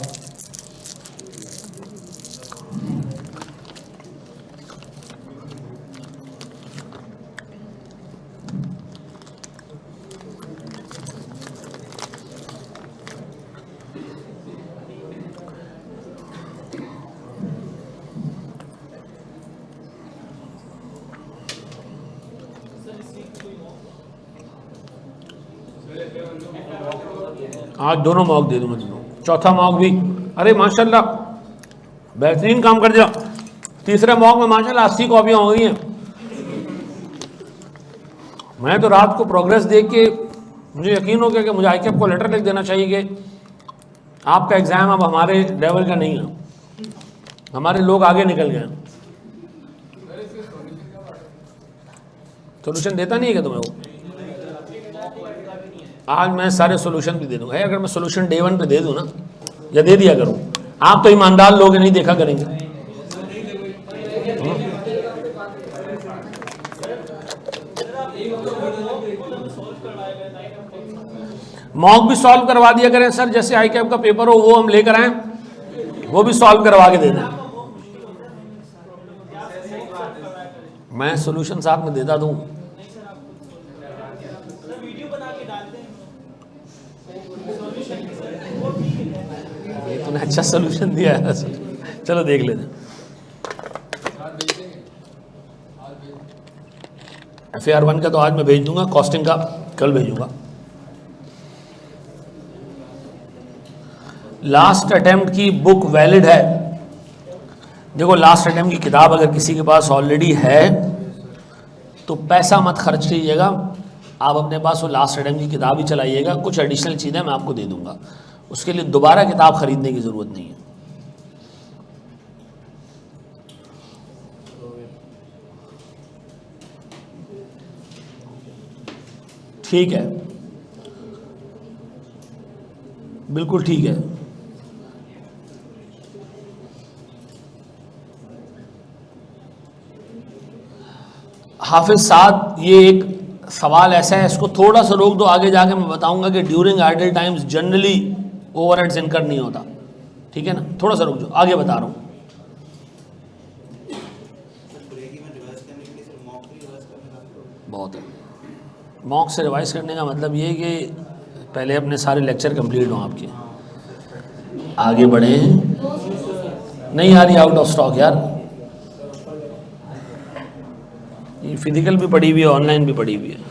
[SPEAKER 1] आज दोनों मॉक दे दूंगा तुमको, चौथा मॉक भी। अरे माशाल्लाह बेहतरीन काम कर दिया। तीसरे मॉक में माशाल्लाह 80 कॉपियाँ हो गई हैं। मैं तो रात को प्रोग्रेस देख के मुझे यकीन हो गया कि मुझे आईकेएफ को लेटर लिख देना चाहिए कि आपका एग्ज़ाम अब हमारे लेवल का नहीं है, हमारे लोग आगे निकल गए। सोल्यूशन देता नहीं है क्या तुम्हें वो? आज मैं सारे सोल्यूशन भी दे दूंगा। अगर मैं सोल्यूशन डे 1 पे दे दूं ना, या दे दिया करूं, आप तो ईमानदार लोग नहीं देखा करेंगे। मॉक भी सॉल्व करवा दिया करें सर, जैसे आईकेएफ का पेपर हो वो हम लेकर आए, वो भी सॉल्व करवा के दे दें। मैं सोल्यूशन साथ में देता दूं। तूने अच्छा सोल्यूशन दिया है सर, चलो देख लेते हैं। FAR 1 का तो आज मैं भेज दूंगा, कॉस्टिंग का कल भेजूंगा। लास्ट अटेम्प्ट की बुक वैलिड है? देखो लास्ट अटेम्प्ट की किताब अगर किसी के पास ऑलरेडी है तो पैसा मत खर्च कीजिएगा, आप अपने पास वो लास्ट अटेम्प्ट की किताब ही चलाइएगा। कुछ एडिशनल चीज़ें मैं आपको दे दूंगा, उसके लिए दोबारा किताब खरीदने की ज़रूरत नहीं है। ठीक है, बिल्कुल ठीक है। हाफिज साहब, ये एक सवाल ऐसा है, इसको थोड़ा सा रोक दो, आगे जाके मैं बताऊंगा कि during idle times generally overheads incur नहीं होता। ठीक है ना, थोड़ा सा रुक जाओ, आगे बता रहा हूँ। बहुत है, मॉक से रिवाइज करने का मतलब ये है कि पहले अपने सारे लेक्चर कंप्लीट हों आपके, आगे बढ़े। नहीं आ रही आउट ऑफ स्टॉक यार, ये फिजिकल भी पड़ी हुई है, ऑनलाइन भी पड़ी हुई है।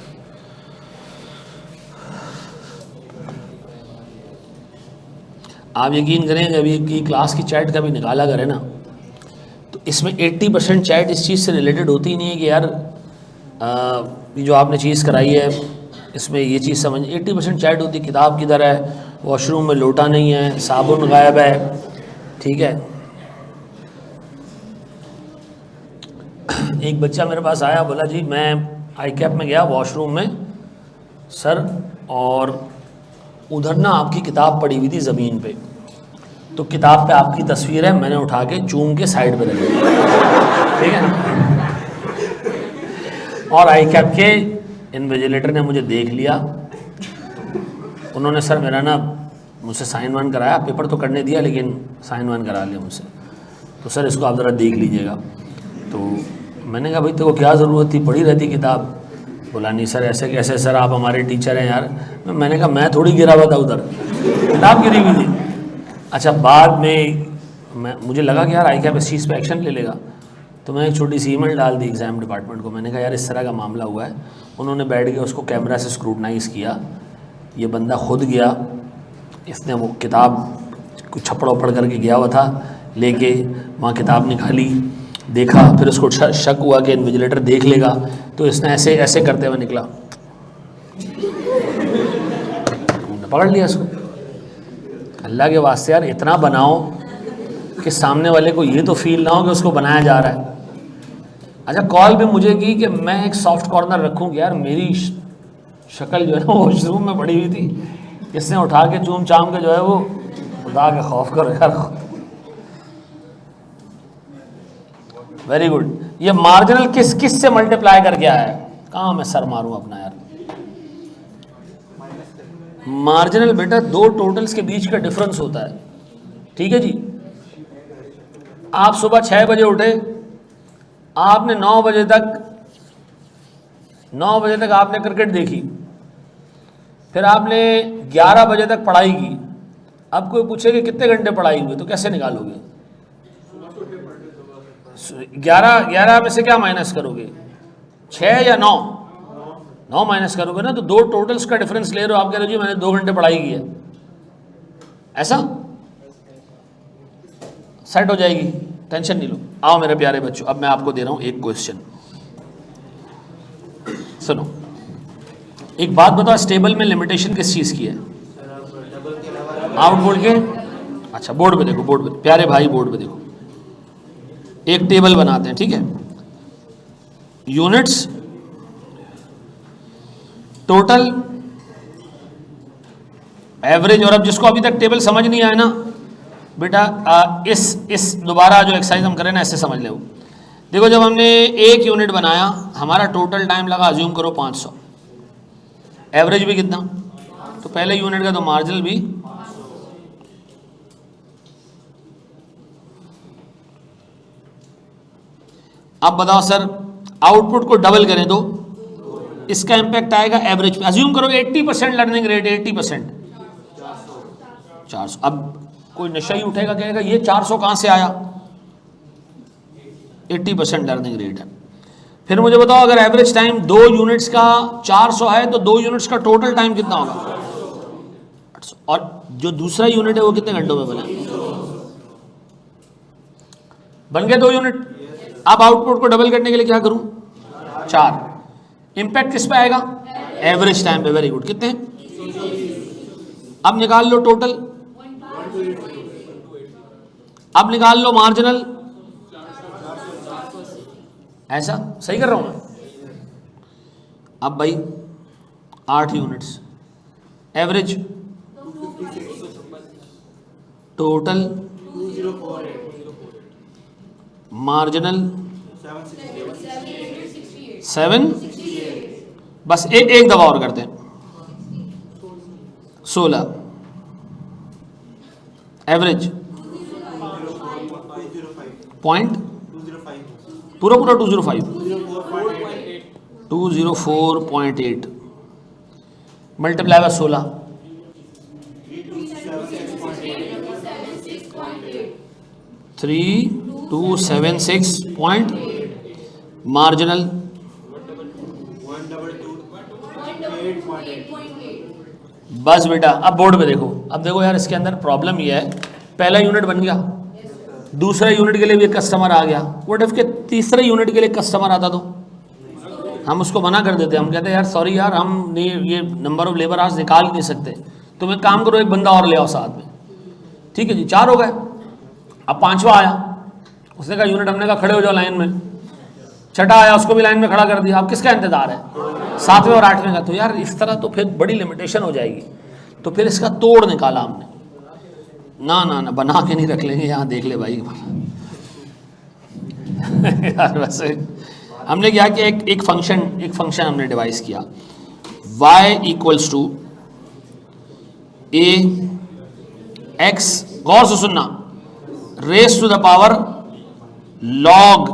[SPEAKER 1] आप यकीन करें अभी की क्लास की चैट का भी निकाला करें ना, तो इसमें 80% चैट इस चीज़ से रिलेटेड होती ही नहीं है कि यार ये जो आपने चीज़ कराई है इसमें ये चीज़ समझ। 80% चैट होती है किताब किधर है, वॉशरूम में लोटा नहीं है, साबुन गायब है। ठीक है, एक बच्चा मेरे पास आया, बोला जी मैं आईकेएफ में गया वॉशरूम में सर, और उधर ना आपकी किताब पड़ी हुई थी ज़मीन पे, तो किताब पे आपकी तस्वीर है, मैंने उठा के चूम के साइड पे रख दी। ठीक है, और आईकेएफ के इन्विजिलेटर ने मुझे देख लिया, उन्होंने सर मेरा ना मुझसे साइन वाइन कराया, पेपर तो करने दिया लेकिन साइन वाइन करा लिया मुझसे, तो सर इसको आप ज़रा देख लीजिएगा। तो मैंने कहा भाई तेरे को क्या ज़रूरत थी, पढ़ी रहती किताब। बोला नहीं सर ऐसे कैसे सर, आप हमारे टीचर हैं यार। मैंने कहा मैं थोड़ी गिरा हुआ था उधर, किताब गिरी हुई थी। अच्छा, बाद में मुझे लगा कि यार आई कैप इस चीज़ पे एक्शन ले लेगा, तो मैं एक छोटी सी ईमेल डाल दी एग्ज़ाम डिपार्टमेंट को। मैंने कहा यार इस तरह का मामला हुआ है। उन्होंने बैठ के उसको कैमरा से स्क्रूटनाइज़ किया। ये बंदा खुद गया, इसने वो किताब कुछ छपड़ वपड़ करके गया हुआ था लेके, वहाँ किताब निकाली, देखा, फिर उसको शक हुआ कि इन्विजिलेटर देख लेगा, तो इसने ऐसे ऐसे करते हुए निकला, पकड़ लिया इसको। अल्लाह के वास्ते यार इतना बनाओ कि सामने वाले को ये तो फील ना हो कि उसको बनाया जा रहा है। अच्छा, कॉल भी मुझे की कि मैं एक सॉफ्ट कॉर्नर रखूँ कि यार मेरी शक्ल जो है ना वॉशरूम में पड़ी हुई थी, इसने उठा के चूम चाम के जो है वो, खुदा के खौफ करो यार। Very good. ये मार्जिनल किस किस से मल्टीप्लाई करके आया है? कहाँ मैं सर मारूं अपना यार। मार्जिनल बेटा दो टोटल्स के बीच का डिफरेंस होता है, ठीक है जी। आप सुबह 6 बजे उठे, आपने 9 बजे तक आपने क्रिकेट देखी, फिर आपने 11 बजे तक पढ़ाई की। अब कोई पूछे कि कितने घंटे पढ़ाई हुई, तो कैसे निकालोगे? 11 में से क्या माइनस करोगे? 6 या 9? 9 माइनस करोगे ना, तो दो टोटल्स का डिफरेंस ले रहे हो। आप कह रहे हो जी मैंने 2 घंटे पढ़ाई की है, ऐसा सेट हो जाएगी, टेंशन नहीं लो। आओ मेरे प्यारे बच्चों, अब मैं आपको दे रहा हूं एक क्वेश्चन, सुनो। एक बात बताओ, इस टेबल में लिमिटेशन किस चीज की है? आउट बोल के, अच्छा बोर्ड पे देखो, बोर्ड पे प्यारे भाई, बोर्ड पे देखो। एक टेबल बनाते हैं, ठीक है। Units, total, average. और अब जिसको अभी तक टेबल समझ नहीं आया ना बेटा, इस दोबारा जो एक्सरसाइज हम करें ना, ऐसे समझ ले। देखो, जब हमने एक यूनिट बनाया, हमारा टोटल टाइम लगा, अज्यूम करो 500, एवरेज भी कितना, तो पहले यूनिट का तो मार्जिनल भी। अब बताओ सर, आउटपुट को डबल करें तो इसका इंपैक्ट आएगा एवरेज पे। अज्यूम करो 80% लर्निंग रेट, 80%, 400। अब कोई नशा ही उठेगा, कहेगा ये 400 कहां से आया? 80% लर्निंग रेट है। फिर मुझे बताओ, अगर एवरेज टाइम 2 यूनिट्स का 400 है, तो 2 यूनिट्स का टोटल टाइम कितना होगा? 800। और जो दूसरा यूनिट है वो कितने घंटों में बना? बन गए 2 यूनिट। अब आउटपुट को डबल करने के लिए क्या करूं? 4। इंपैक्ट किस पे आएगा? एवरेज टाइम पे। Very good. कितने? अब निकाल लो टोटल, अब निकाल लो मार्जिनल। ऐसा सही कर रहा हूं मैं? अब भाई 8 यूनिट्स, एवरेज, टोटल, मार्जिनल 7। बस एक दफा और करते हैं, 16, एवरेज पॉइंट, पूरा 205, 204.8 मल्टीप्लाई बाय 16, 3276. मार्जिनल 122.8. बस बेटा, अब बोर्ड पे देखो। अब देखो यार, इसके अंदर प्रॉब्लम ये है, पहला यूनिट बन गया, दूसरा यूनिट के लिए भी कस्टमर आ गया। व्हाट इफ के तीसरे यूनिट के लिए कस्टमर आता तो हम उसको मना कर देते। हम कहते हैं यार सॉरी यार, हम ये नंबर ऑफ लेबर आवर्स निकाल नहीं सकते, तुम एक काम करो, एक बंदा और ले आओ साथ में। ठीक है जी, 4 हो गए। अब 5वां आया, उसने कहा यूनिट, हमने कहा खड़े हो जाओ लाइन में। 6ठा आया, उसको भी लाइन में खड़ा कर दिया। अब किसका इंतजार है? 7वें और 8वें का। तो यार इस तरह तो फिर बड़ी लिमिटेशन हो जाएगी। तो फिर इसका तोड़ निकाला हमने। ना ना ना, बना के नहीं रख लेंगे, यहाँ देख ले भाई। यार वैसे हमने क्या कि एक फंक्शन हमने डिवाइस किया, y equals to a x, गौर से सुनना, raise to the power log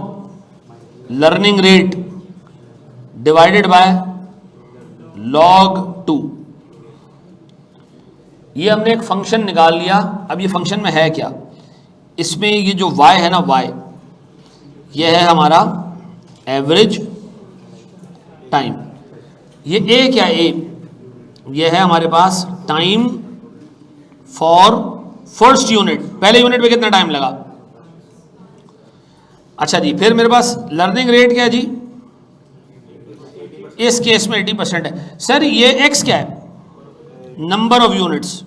[SPEAKER 1] learning rate divided by log 2। ये हमने एक फंक्शन निकाल लिया। अब ये फंक्शन में है क्या? इसमें ये जो y है ना, y ये है हमारा एवरेज टाइम। ये a क्या है, ये है हमारे पास टाइम फॉर फर्स्ट यूनिट, पहले यूनिट पे कितना टाइम लगा। अच्छा जी, फिर मेरे पास लर्निंग रेट क्या है जी, इस केस में 80% है। सर ये x क्या है, number of units,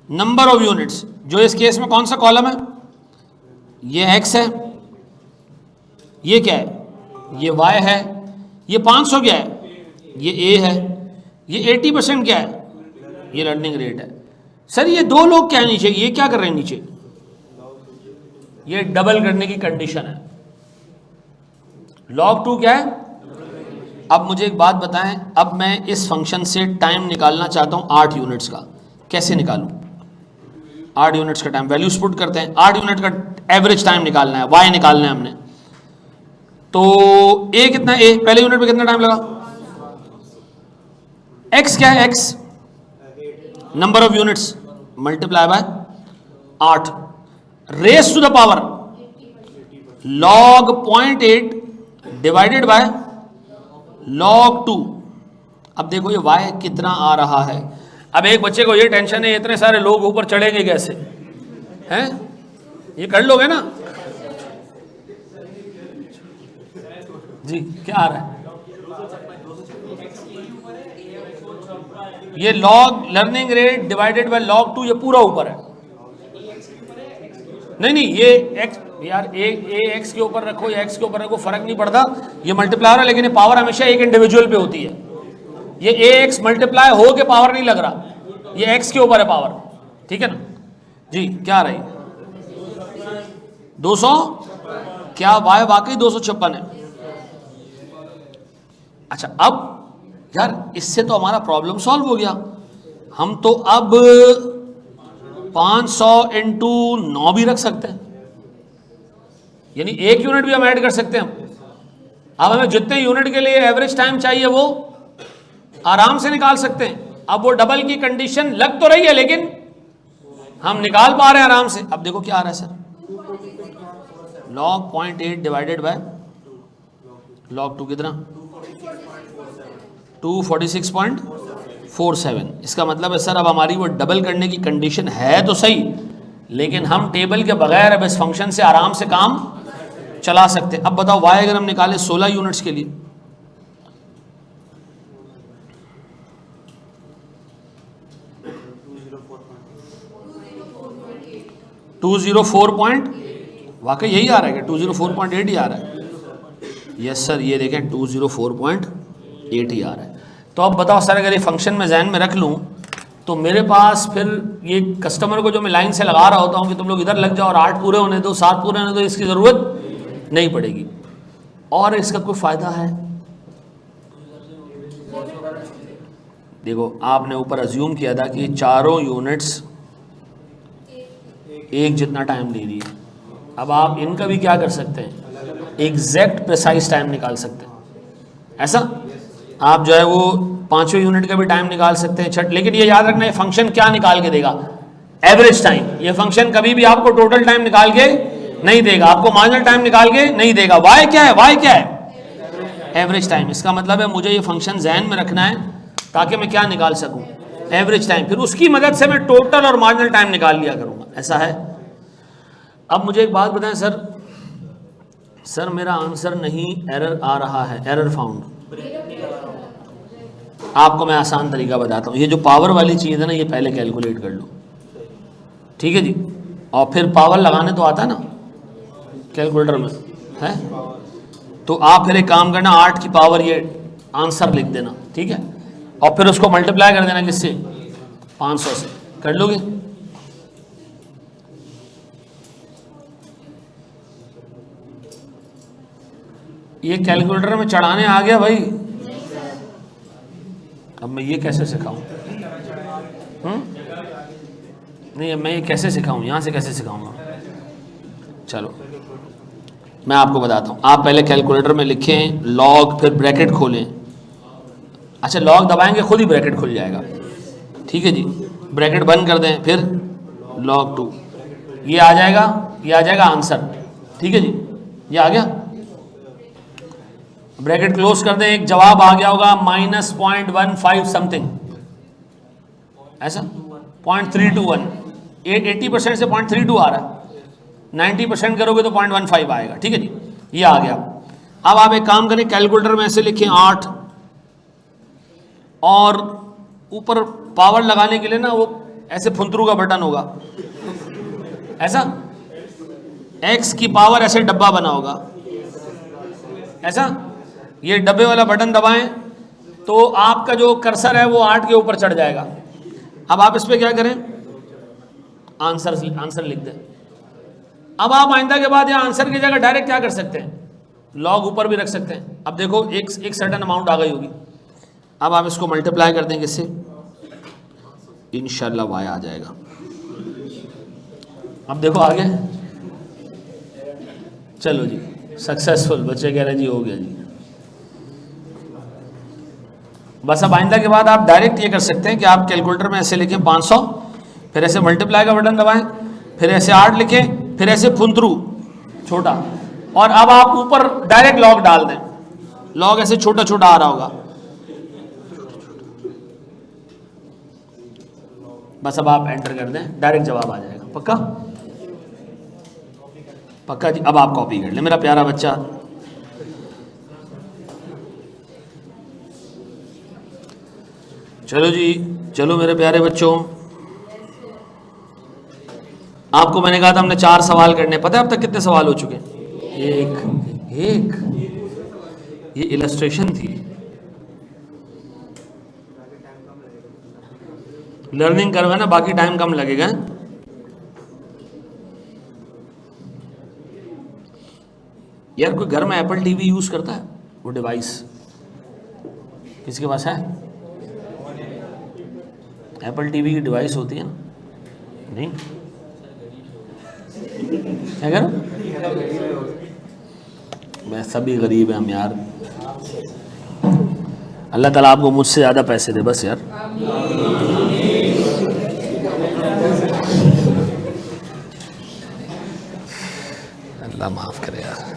[SPEAKER 1] number of units, जो इस केस में कौन सा कॉलम है, ये x है, ये क्या है, ये y है, ये 500 क्या है, ये a है, ये 80% क्या है, ये लर्निंग रेट है। सर ये दो लोग क्या है नीचे, ये क्या कर रहे हैं नीचे, ये डबल करने की कंडीशन है। log 2 क्या है। अब मुझे एक बात बताएं, अब मैं इस फंक्शन से टाइम निकालना चाहता हूं 8 यूनिट्स का, कैसे निकालूं। 8 यूनिट्स का टाइम, वैल्यूज पुट करते हैं, 8 यूनिट का एवरेज टाइम निकालना है, y निकालना है हमने। तो a कितना, a पहले यूनिट पे कितना टाइम लगा, x क्या है, x number of units multiply by 8 raise to the power log 0.8 divided by log 2। अब देखो ये y कितना आ रहा है। अब एक बच्चे को ये टेंशन है, इतने सारे लोग ऊपर चढ़ेंगे कैसे, हैं, ये कर लोगे ना जी, क्या आ रहा है, ये log learning rate divided by log 2, ये पूरा ऊपर है। नहीं ये x यार, a x के ऊपर रखो या x के ऊपर रखो फर्क नहीं पड़ता, ये मल्टीप्लाई हो रहा है, लेकिन ये पावर हमेशा एक इंडिविजुअल पे होती है। ये ax मल्टीप्लाई हो के पावर नहीं लग रहा, ये x के ऊपर है पावर, ठीक है ना जी। क्या आ रही है 200, क्या y वाकई 256 है। अच्छा अब यार इससे तो हमारा प्रॉब्लम सॉल्व हो गया, हम तो अब 500 इंटू 9 भी रख सकते हैं, यानी 1 यूनिट भी हम ऐड कर सकते हैं। अब हमें जितने यूनिट के लिए एवरेज टाइम चाहिए वो आराम से निकाल सकते हैं। अब वो डबल की कंडीशन लग तो रही है, लेकिन हम निकाल पा रहे हैं आराम से। अब देखो क्या आ रहा है sir, log 0.8 divided by log 2 कितना, 246.47। इसका मतलब है सर अब हमारी वो डबल करने की कंडीशन है तो सही, लेकिन हम टेबल के बगैर अब इस फंक्शन से आराम से काम चला सकते हैं। अब बताओ y अगर हम निकाले 16 यूनिट्स के लिए, वाकई यही आ रहा है कि 204.8 ही आ रहा है। यस सर, ये देखें 204.8 ही आ रहा है। तो अब बताओ सर, अगर ये फंक्शन में जहन में रख लूँ तो मेरे पास फिर ये कस्टमर को जो मैं लाइन से लगा रहा होता हूँ कि तुम लोग इधर लग जाओ और 8 पूरे होने दो, 7 पूरे होने दो, इसकी ज़रूरत नहीं पड़ेगी। और इसका कोई फ़ायदा है, देखो आपने ऊपर अज्यूम किया था कि चारों यूनिट्स एक जितना टाइम ले रही है। अब आप इनका भी क्या कर सकते हैं, एग्जैक्ट प्रिसाइज टाइम निकाल सकते हैं। ऐसा आप जो है वो 5वें यूनिट का भी टाइम निकाल सकते हैं, छठ। लेकिन ये याद रखना, ये फंक्शन क्या निकाल के देगा, एवरेज टाइम। ये फंक्शन कभी भी आपको टोटल टाइम निकाल के नहीं देगा, आपको मार्जिनल टाइम निकाल के नहीं देगा। वाई क्या है, वाई क्या है, एवरेज टाइम। इसका मतलब है मुझे ये फंक्शन जहन में रखना है ताकि मैं क्या निकाल सकूं, एवरेज टाइम। फिर उसकी मदद से मैं टोटल और मार्जिनल टाइम निकाल लिया करूंगा, ऐसा है। अब मुझे एक बात बताएं सर मेरा आंसर नहीं, एरर आ रहा है, एरर फाउंड। आपको मैं आसान तरीका बताता हूँ, ये जो पावर वाली चीज़ है ना, ये पहले कैलकुलेट कर लो, ठीक है जी। और फिर पावर लगाने तो आता है ना कैलकुलेटर में, है। तो आप फिर एक काम करना, 8 की पावर ये आंसर लिख देना, ठीक है। और फिर उसको मल्टीप्लाई कर देना किससे, 500 से। कर लोगे, ये कैलकुलेटर में चढ़ाने आ गया भाई। अब मैं ये कैसे सिखाऊं, नहीं मैं ये कैसे सिखाऊं, यहाँ से कैसे सिखाऊंगा। चलो मैं आपको बताता हूँ। आप पहले कैलकुलेटर में लिखें लॉग, फिर ब्रैकेट खोलें। अच्छा लॉग दबाएंगे खुद ही ब्रैकेट खुल जाएगा, ठीक है जी। ब्रैकेट बंद कर दें, फिर log 2 ये आ जाएगा, ये आ जाएगा आंसर। ठीक है जी, ये आ गया, ब्रैकेट क्लोज कर दें। एक जवाब आ गया होगा -0.15 समथिंग, ऐसा 0.321, 80% से 0.32 आ रहा है, 90% करोगे तो 0.15 आएगा। ठीक है जी, ये आ गया। अब आप एक काम करें, कैलकुलेटर में ऐसे लिखें 8, और ऊपर पावर लगाने के लिए ना वो ऐसे फुंतरू का बटन होगा, ऐसा x की पावर ऐसे डब्बा बना होगा, ऐसा ये डब्बे वाला बटन दबाएं तो आपका जो कर्सर है वो 8 के ऊपर चढ़ जाएगा। अब आप इस पर क्या करें, आंसर लिख दें। अब आप आइंदा के बाद यहाँ आंसर की जगह डायरेक्ट क्या कर सकते हैं, लॉग ऊपर भी रख सकते हैं। अब देखो एक सर्टेन अमाउंट आ गई होगी, अब आप इसको मल्टीप्लाई कर देंगे इससे, इंशाल्लाह वाई आ जाएगा। अब देखो आगे, चलो जी सक्सेसफुल, बच्चे कह रहे हैं जी हो गया जी। बस अब आइंदा के बाद आप डायरेक्ट ये कर सकते हैं कि आप कैलकुलेटर में ऐसे लिखें 500, फिर ऐसे मल्टीप्लाई का बटन दबाएं, फिर ऐसे 8 लिखें, फिर ऐसे फुंतरू छोटा, और अब आप ऊपर डायरेक्ट लॉग डाल दें। लॉग ऐसे छोटा छोटा आ रहा होगा, बस अब आप एंटर कर दें, डायरेक्ट जवाब आ जाएगा। पक्का पक्का जी। अब आप कॉपी कर लें मेरा प्यारा बच्चा। चलो जी, चलो मेरे प्यारे बच्चों, आपको मैंने कहा था हमने 4 सवाल करने, पता है अब तक कितने सवाल हो चुके हैं? एक ये इलस्ट्रेशन थी, लर्निंग करवा ना, बाकी टाइम कम लगेगा। यार कोई घर में एप्पल टीवी यूज करता है, वो डिवाइस किसके पास है? एप्पल टीवी की डिवाइस होती है ना, नहीं क्या करो, मैं सभी गरीब हैं हम यार, अल्लाह ताला आपको मुझसे ज़्यादा पैसे दे बस यार। अल्लाह माफ़ करे यार।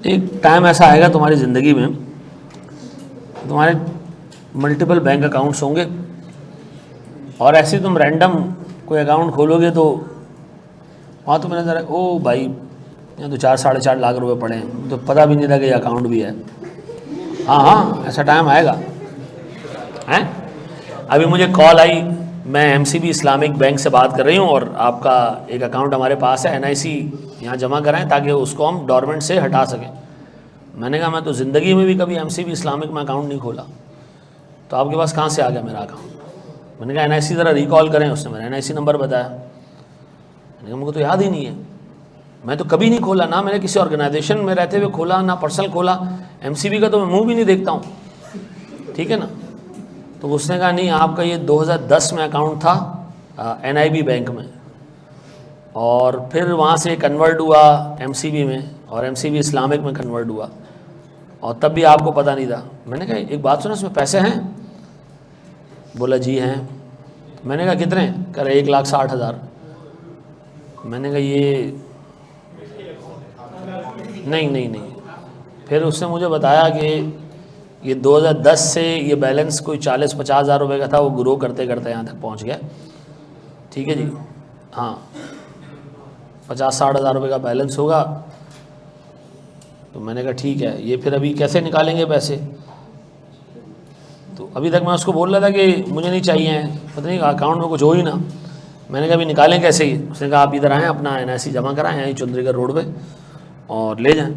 [SPEAKER 1] एक टाइम ऐसा आएगा तुम्हारी ज़िंदगी में, तुम्हारे मल्टीपल बैंक अकाउंट्स होंगे, और ऐसे तुम रैंडम कोई अकाउंट खोलोगे तो वहाँ तुम्हें नजर आए, ओ भाई यहाँ तो 4-4.5 लाख रुपए पड़े हैं, तो पता भी नहीं था कि ये अकाउंट भी है। हाँ हाँ, ऐसा टाइम आएगा हैं। अभी मुझे कॉल आई, मैं एमसीबी इस्लामिक बैंक से बात कर रही हूँ, और आपका एक अकाउंट हमारे पास है, एनआईसी यहाँ जमा कराएं ताकि उसको हम डोरमेंट से हटा सकें। मैंने कहा मैं तो ज़िंदगी में भी कभी एमसीबी इस्लामिक में अकाउंट नहीं खोला, तो आपके पास कहाँ से आ गया मेरा अकाउंट? मैंने कहा एनआईसी ज़रा रिकॉल करें। उसने मेरा एनआईसी नंबर बताया। मैंने कहा मुझे तो याद ही नहीं है, मैं तो कभी नहीं खोला, ना मैंने किसी ऑर्गेनाइजेशन में रहते हुए खोला, ना पर्सनल खोला, एमसीबी का तो मैं मुँह भी नहीं देखता हूँ, ठीक है ना। तो उसने कहा नहीं, आपका ये 2010 में अकाउंट था एनआईबी बैंक में, और फिर वहाँ से कन्वर्ट हुआ एमसीबी में, और एमसीबी इस्लामिक में कन्वर्ट हुआ, और तब भी आपको पता नहीं था। मैंने कहा एक बात सुनो, इसमें पैसे हैं? बोला जी हैं। मैंने कहा कितने? कह रहे 1,60,000। मैंने कहा ये नहीं। फिर उसने मुझे बताया कि ये 2010 से ये बैलेंस कोई 40-50 हज़ार रुपये का था, वो ग्रो करते करते यहाँ तक पहुँच गया। ठीक है जी, हाँ 50-60 हज़ार रुपये का बैलेंस होगा। तो मैंने कहा ठीक है, ये फिर अभी कैसे निकालेंगे पैसे? तो अभी तक मैं उसको बोल रहा था कि मुझे नहीं चाहिए, पता नहीं अकाउंट में कुछ हो ही ना। मैंने कहा अभी निकालें कैसे ही? उसने कहा आप इधर आएँ, अपना एनआईसी जमा कराएँ यहीं चुंदरीगढ़ रोड पे और ले जाएं।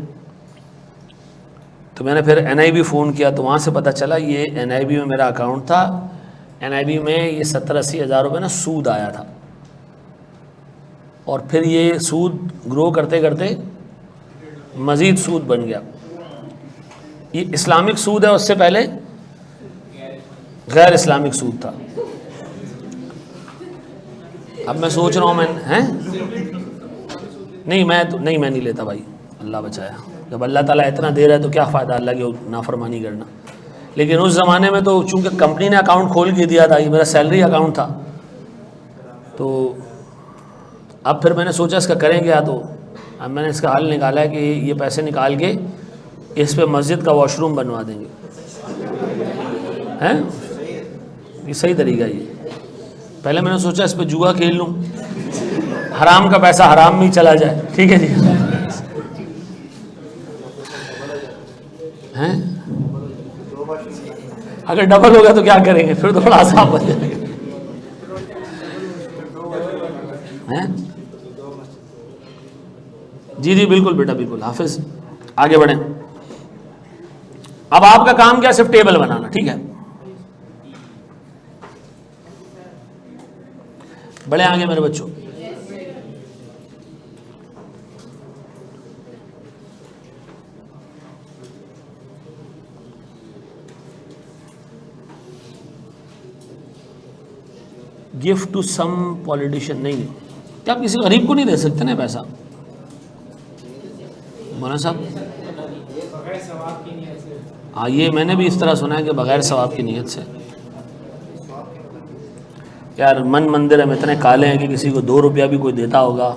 [SPEAKER 1] तो मैंने फिर एनआईबी फ़ोन किया, तो वहाँ से पता चला ये एनआईबी में मेरा अकाउंट था। एनआईबी में ये 70-80 हज़ार रुपये ना सूद आया था, और फिर ये सूद ग्रो करते करते मज़ीद सूद बन गया। ये इस्लामिक सूद है, उससे पहले गैर इस्लामिक सूद था। अब मैं सोच रहा हूँ मैं, हैं नहीं मैं नहीं लेता भाई, अल्लाह बचाया। जब अल्लाह ताला इतना दे रहा है तो क्या फ़ायदा अल्लाह की नाफरमानी करना। लेकिन उस ज़माने में तो चूँकि कंपनी ने अकाउंट खोल के दिया था, ये मेरा सैलरी अकाउंट था, तो अब फिर मैंने सोचा इसका करें क्या। तो अब मैंने इसका हल निकाला है कि ये पैसे निकाल के इस पे मस्जिद का वॉशरूम बनवा देंगे। हैं, ये सही तरीका है। ये पहले मैंने सोचा इस पे जुआ खेल लूँ, हराम का पैसा हराम में ही चला जाए, ठीक है जी। हैं, अगर डबल होगा तो क्या करेंगे, फिर तो बड़ा आसान बन जाएगा। हैं, जी जी बिल्कुल बेटा बिल्कुल, हाफिज आगे बढ़ें। अब आपका काम क्या, सिर्फ टेबल बनाना, ठीक है। बढ़े आगे मेरे बच्चों। गिफ्ट टू सम पॉलिटिशियन, नहीं, क्या आप किसी गरीब को नहीं दे सकते ना पैसा? मौलाना साहब, हाँ ये मैंने भी इस तरह सुना है कि बगैर सवाब की नीयत से। यार मन मंदिर हम इतने काले हैं कि किसी को 2 रुपया भी कोई देता होगा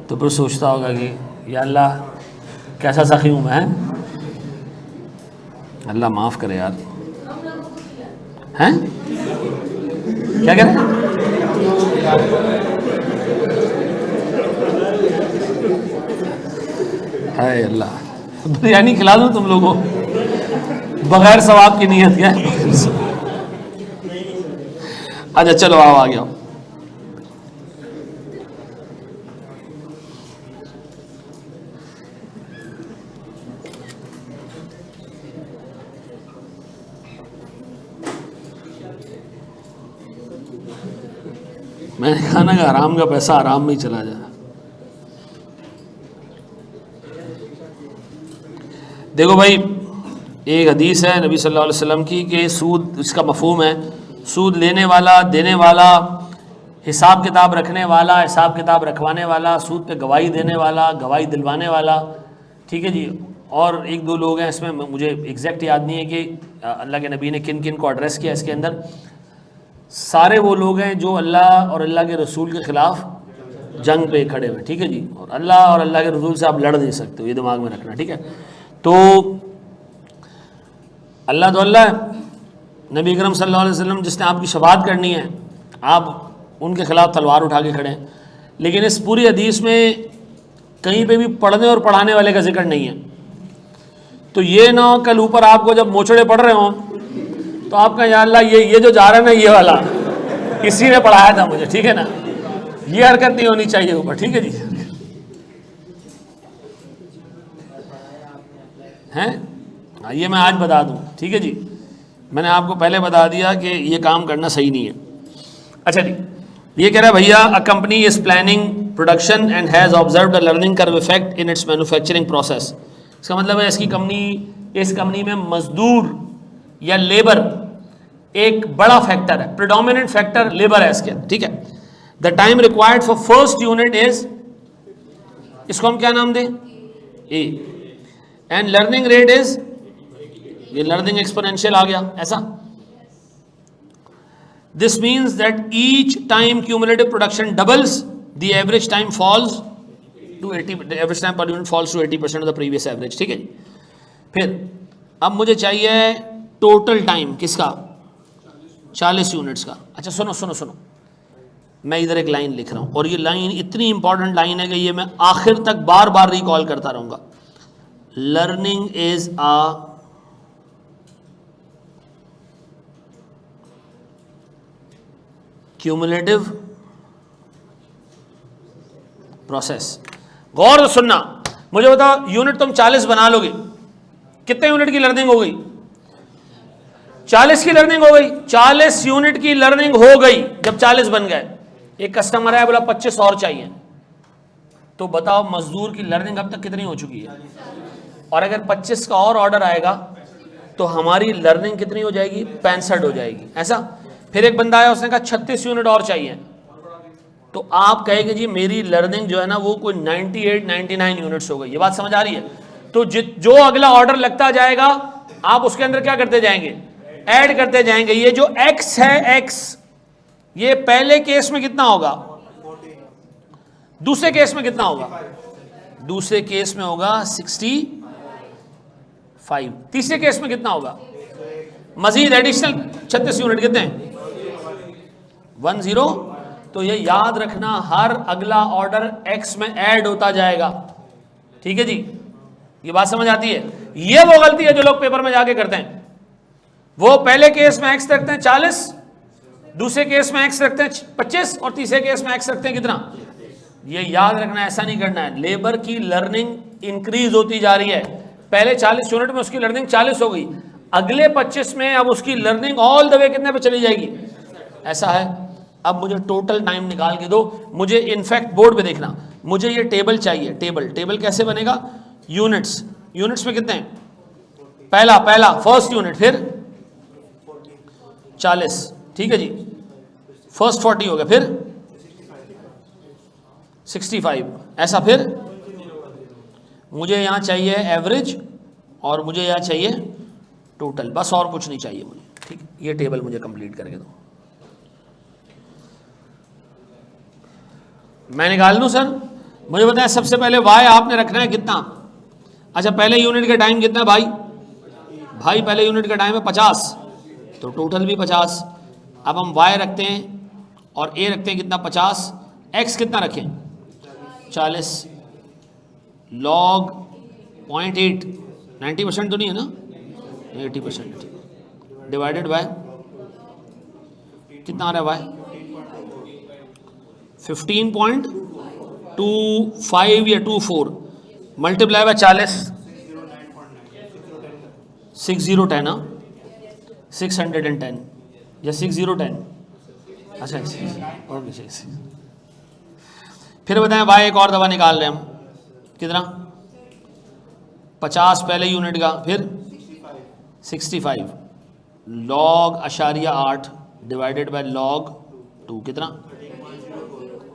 [SPEAKER 1] तो फिर सोचता होगा कि या अल्लाह कैसा सखी हूँ मैं, अल्लाह माफ़ करे यार। हैं, क्या कह रहे हैं? हाय अल्लाह, बिरयानी खिला दूँ तुम लोगों बगैर सवाब की नीयत क्या है? अच्छा चलो आओ आ गया। मैंने कहा ना कि हराम का पैसा हराम में ही चला जाए। देखो भाई, एक हदीस है नबी सल्लल्लाहु अलैहि वसल्लम की कि सूद, इसका मफहूम है सूद लेने वाला, देने वाला, हिसाब किताब रखने वाला, हिसाब किताब रखवाने वाला, सूद पे गवाही देने वाला, गवाही दिलवाने वाला, ठीक है जी। और एक दो लोग हैं इसमें, मुझे एग्जैक्ट याद नहीं है कि अल्लाह के नबी ने किन किन को एड्रेस किया इसके अंदर। सारे वो लोग हैं जो अल्लाह और अल्लाह के रसूल के ख़िलाफ़ जंग पे खड़े हुए, ठीक है जी। और अल्लाह और अल्लाह के रसूल से आप लड़ नहीं सकते हो, ये दिमाग में रखना, ठीक है। तो अल्लाह तो अल्लाह है, नबी अकरम सल्लल्लाहु अलैहि वसल्लम जिसने आपकी शफाअत करनी है, आप उनके ख़िलाफ़ तलवार उठा के खड़े हैं। लेकिन इस पूरी हदीस में कहीं पे भी पढ़ने और पढ़ाने वाले का जिक्र नहीं है। तो ये ना हो कल ऊपर आपको जब मोचड़े पड़ रहे हों तो आपका या अल्लाह ये जो जा रहा है ना ये वाला, इसी ने पढ़ाया था मुझे, ठीक है ना। ये हरकत नहीं होनी चाहिए ऊपर, ठीक है जी। हैं, ये मैं आज बता दूं, ठीक है जी। मैंने आपको पहले बता दिया कि ये काम करना सही नहीं है। अच्छा जी, ये कह रहा है भैया, a company is planning production and has observed a learning curve effect in it's manufacturing process. इसका मतलब है इस कंपनी में मजदूर या लेबर एक बड़ा फैक्टर है, प्रिडोमिनेंट फैक्टर लेबर है इसके, ठीक है। The time required for first unit is, इसको हम क्या नाम दें, A, and learning rate is, ये लर्निंग एक्सपोनेंशियल आ गया ऐसा। This means that each time cumulative production doubles, the average time falls to 80, average time per unit falls to 80% of the previous average, ठीक है। फिर अब मुझे चाहिए टोटल टाइम किसका, 40 यूनिट्स का। अच्छा सुनो सुनो सुनो, मैं इधर एक लाइन लिख रहा हूं और ये लाइन इतनी इंपॉर्टेंट लाइन है कि ये मैं आखिर तक बार बार रिकॉल करता रहूंगा। Learning is a cumulative process. गौर से सुनना, मुझे बताओ यूनिट तुम 40 बना लोगे, कितने यूनिट की लर्निंग हो गई? 40 की लर्निंग हो गई। 40 यूनिट की लर्निंग हो गई। जब 40 बन गए, एक कस्टमर आया बोला 25 और चाहिए, तो बताओ मजदूर की लर्निंग अब तक कितनी हो चुकी है? और अगर 25 का और ऑर्डर आएगा तो हमारी लर्निंग कितनी हो जाएगी? 65 हो जाएगी, ऐसा। फिर एक बंदा आया, उसने कहा 36 यूनिट और चाहिए, तो आप कहेंगे जी मेरी लर्निंग जो है ना वो कोई 98-99 यूनिट्स हो गई। ये बात समझ आ रही है? तो जो अगला ऑर्डर लगता जाएगा आप उसके अंदर क्या करते जाएंगे, ऐड करते जाएंगे। ये जो x है, x ये पहले केस में कितना होगा, दूसरे केस में कितना होगा, दूसरे केस में होगा 65, तीसरे केस में कितना होगा, मजीद एडिशनल 36 यूनिट कितने हैं, 10। तो ये याद रखना हर अगला ऑर्डर x में ऐड होता जाएगा। ठीक है जी, ये बात समझ आती है। ये वो गलती है जो लोग पेपर में जाके करते हैं, वो पहले केस में x रखते हैं 40, दूसरे केस में x रखते हैं 25 और तीसरे केस में x रखते हैं कितना। ये याद रखना, ऐसा नहीं करना है। लेबर की लर्निंग इंक्रीज होती जा रही है, पहले 40 यूनिट में उसकी लर्निंग 40 हो गई, अगले 25 में अब उसकी लर्निंग ऑल द वे कितने पे चली जाएगी, ऐसा है। अब मुझे टोटल टाइम निकाल के दो, मुझे इनफैक्ट बोर्ड पे देखना, मुझे ये टेबल चाहिए। टेबल कैसे बनेगा, यूनिट्स में कितने हैं, पहला फर्स्ट यूनिट, फिर 40, ठीक है जी, फर्स्ट 40 हो गया, फिर 65, ऐसा। फिर मुझे यहां चाहिए एवरेज और मुझे यहां चाहिए टोटल, बस और कुछ नहीं चाहिए मुझे। ठीक, ये टेबल मुझे कंप्लीट करके दो, मैं निकाल लूं सर। मुझे बताएं सबसे पहले y आपने रखना है कितना। अच्छा, पहले यूनिट का टाइम कितना है भाई, पहले यूनिट का टाइम है 50, तो टोटल भी 50। अब हम y रखते हैं और a रखते हैं कितना 50, x कितना रखें 40, log 0.8, 90% तो नहीं है ना, 80%, डिवाइडेड बाय कितना आ रहा है y, 15.25 या 24 मल्टीप्लाई बाय 40, 6010 ना, 610 या 6010, अच्छा ओके। फिर बताएं y एक और दफा निकाल रहे हैं हम, कितना 50 पहले यूनिट का, फिर 65 log 8 डिवाइडेड बाय log 2 कितना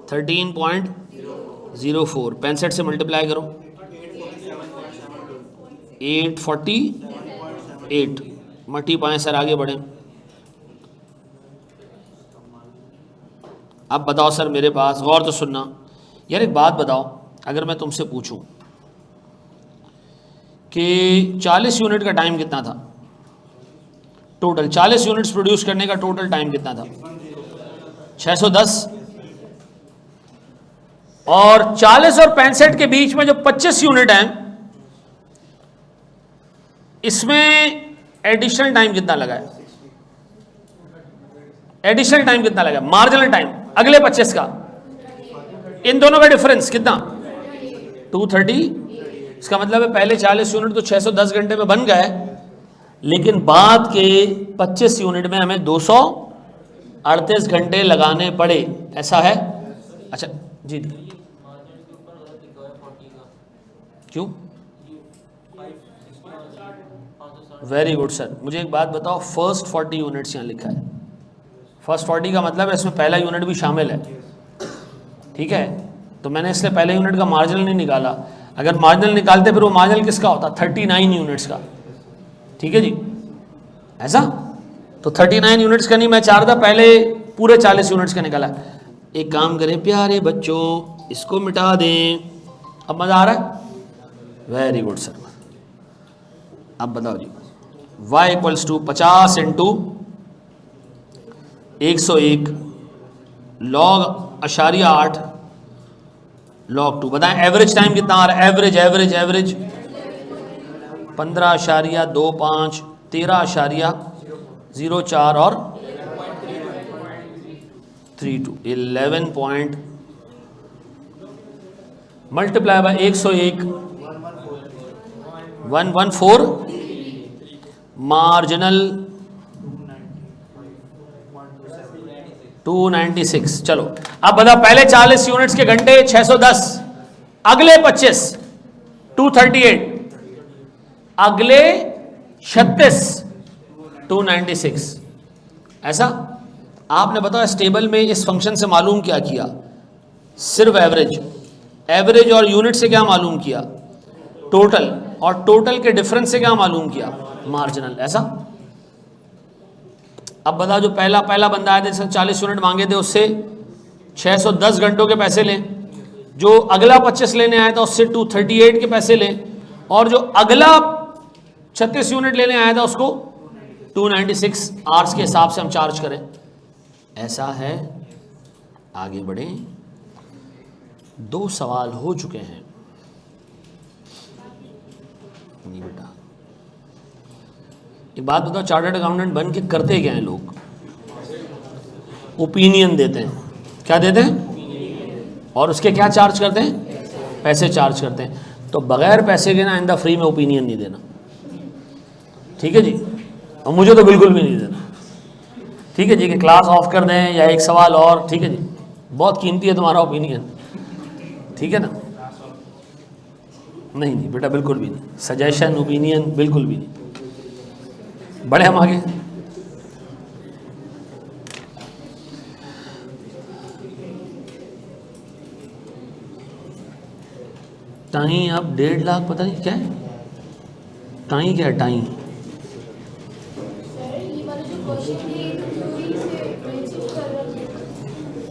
[SPEAKER 1] 13.04, 65 से मल्टीप्लाई करो 848, मल्टी पाएँ सर, आगे बढ़ें। अब बताओ सर मेरे पास, गौर तो सुनना यार, एक बात बताओ, अगर मैं तुमसे पूछूं कि 40 यूनिट का टाइम कितना था टोटल, 40 यूनिट्स प्रोड्यूस करने का टोटल टाइम कितना था 610, और 40 और 65 के बीच में जो 25 यूनिट हैं, इसमें एडिशनल टाइम कितना लगा है, एडिशनल टाइम कितना लगा, मार्जिनल टाइम अगले 25 का, इन दोनों का डिफरेंस कितना 230। इसका मतलब है पहले 40 यूनिट तो 610 घंटे में बन गए, लेकिन बाद के 25 यूनिट में हमें 238 घंटे लगाने पड़े, ऐसा है। अच्छा जी, क्यों, वेरी गुड सर। मुझे एक बात बताओ, फर्स्ट 40 यूनिट्स यहाँ लिखा है, फर्स्ट 40 का मतलब है इसमें पहला यूनिट भी शामिल है, ठीक है। तो मैंने इसलिए पहले यूनिट का मार्जिनल नहीं निकाला, अगर मार्जिनल निकालते फिर वो मार्जिनल किसका होता 39 यूनिट्स का, ठीक है जी, ऐसा। तो 39 यूनिट्स का नहीं मैं चाह रहा था, पहले पूरे 40 यूनिट्स का निकाला। एक काम करें प्यारे बच्चों, इसको मिटा दें, अब मज़ा आ रहा है, वेरी गुड सर। अब बताओ जी, y equals to 50 into 101 log 8 log 2। बताएं एवरेज टाइम कितना आ रहा है, एवरेज 15.25, 13.04 और 32, 11 पॉइंट मल्टीप्लाई बाय 101, 114 मार्जिनल 296। चलो अब बता, पहले 40 यूनिट्स के घंटे 610, अगले 25 238, अगले 36 296, ऐसा। आपने बताओ इस टेबल में इस फंक्शन से मालूम क्या किया, सिर्फ एवरेज और यूनिट से क्या मालूम किया, टोटल। और टोटल के डिफरेंस से क्या मालूम किया, मार्जिनल। ऐसा अब बता, जो पहला बंदा आया था जिसने 40 यूनिट मांगे थे उससे 610 घंटों के पैसे लें, जो अगला 25 लेने आया था उससे 238 के पैसे लें, और जो अगला 36 यूनिट लेने आया था उसको 296 आवर्स के हिसाब से हम चार्ज करें। ऐसा है। आगे बढ़ें। 2 सवाल हो चुके हैं। नहीं बेटा, एक बात बताओ, चार्टर्ड अकाउंटेंट बन के करते क्या हैं लोग? ओपिनियन देते हैं। क्या देते हैं? और उसके क्या चार्ज करते हैं? पैसे चार्ज करते हैं। तो बगैर पैसे के ना आइंदा फ्री में ओपिनियन नहीं देना, ठीक है जी? और मुझे तो बिल्कुल भी नहीं देना, ठीक है जी? कि क्लास ऑफ कर दें या एक सवाल और, ठीक है जी? बहुत कीमती है तुम्हारा ओपिनियन, ठीक है ना? नहीं नहीं बेटा, बिल्कुल भी नहीं। सजेशन, ओपिनियन बिल्कुल भी नहीं। बढ़े हम आगे। टाइम अब 1.5 लाख, पता नहीं क्या है टाइम, क्या है टाइम?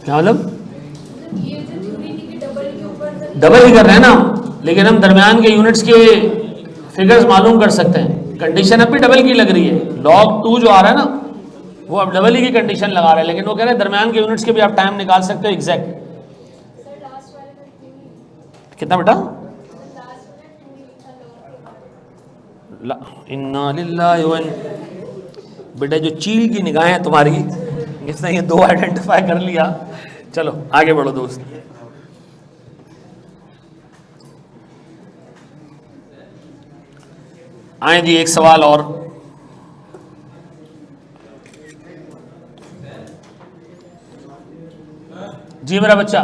[SPEAKER 1] क्या मतलब? डबल ही कर रहे हैं ना, लेकिन हम दरमियान के यूनिट्स के फिगर्स मालूम कर सकते हैं। कंडीशन अब भी डबल की लग रही है। log 2 जो आ रहा है ना, वो अब डबल ही की कंडीशन लगा रहा है, लेकिन वो कह रहे हैं दरमियान के यूनिट्स के भी आप टाइम निकाल सकते हो एग्जैक्ट। कितना बेटा? इन्ना लिल्लाहि व बेटा, जो चील की निगाहें हैं तुम्हारी, इसने ये 2 आइडेंटिफाई कर लिया। चलो आगे बढ़ो दोस्त। आए जी, एक सवाल और। जी मेरा बच्चा,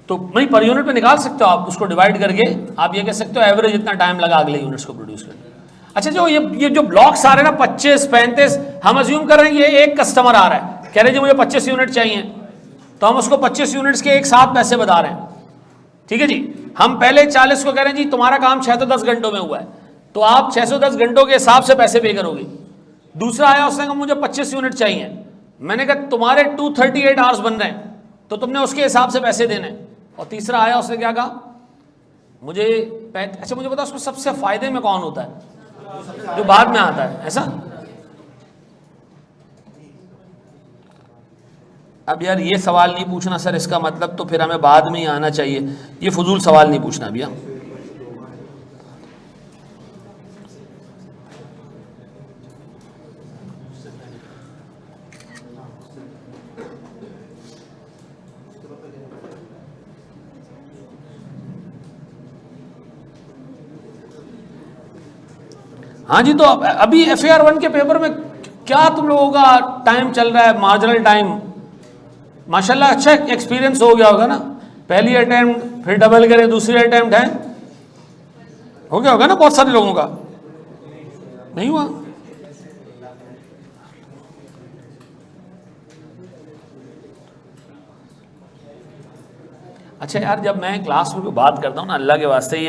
[SPEAKER 1] तो नहीं, पर यूनिट पे निकाल सकते हो आप, उसको डिवाइड करके आप ये कह सकते हो एवरेज इतना टाइम लगा अगले यूनिट्स को प्रोड्यूस करने। अच्छा, जो ये जो ब्लॉक्स आ रहे हैं ना 25, 35, हम अज्यूम कर रहे हैं ये एक कस्टमर आ रहा है, कह रहे जी मुझे 25 यूनिट चाहिए, तो हम उसको 25 यूनिट्स के एक साथ पैसे बता रहे हैं, ठीक है जी? हम पहले 40 को कह रहे हैं जी तुम्हारा काम 610 घंटों में हुआ है, तो आप 610 घंटों के हिसाब से पैसे पे करोगे। दूसरा आया, उसने कहा मुझे 25 यूनिट चाहिए, मैंने कहा तुम्हारे 238 आवर्स बन रहे हैं, तो तुमने उसके हिसाब से पैसे देने। और तीसरा आया, उसने क्या कहा, मुझे अच्छा मुझे बता, उसको सबसे फायदे में कौन होता है? जो बाद में आता है। ऐसा? अब यार ये सवाल नहीं पूछना सर, इसका मतलब तो फिर हमें बाद में ही आना चाहिए। ये फजूल सवाल नहीं पूछना भैया। हाँ जी, तो अभी FAR 1 के पेपर में क्या तुम लोगों का टाइम चल रहा है? मार्जिनल टाइम माशाल्लाह अच्छा एक्सपीरियंस हो गया होगा ना। पहली अटेम्प्ट, फिर डबल करें, दूसरी अटेम्प्ट है, हो गया होगा ना बहुत सारे लोगों का? नहीं हुआ? अच्छा यार, जब मैं क्लास में बात करता हूँ ना, अल्लाह के वास्ते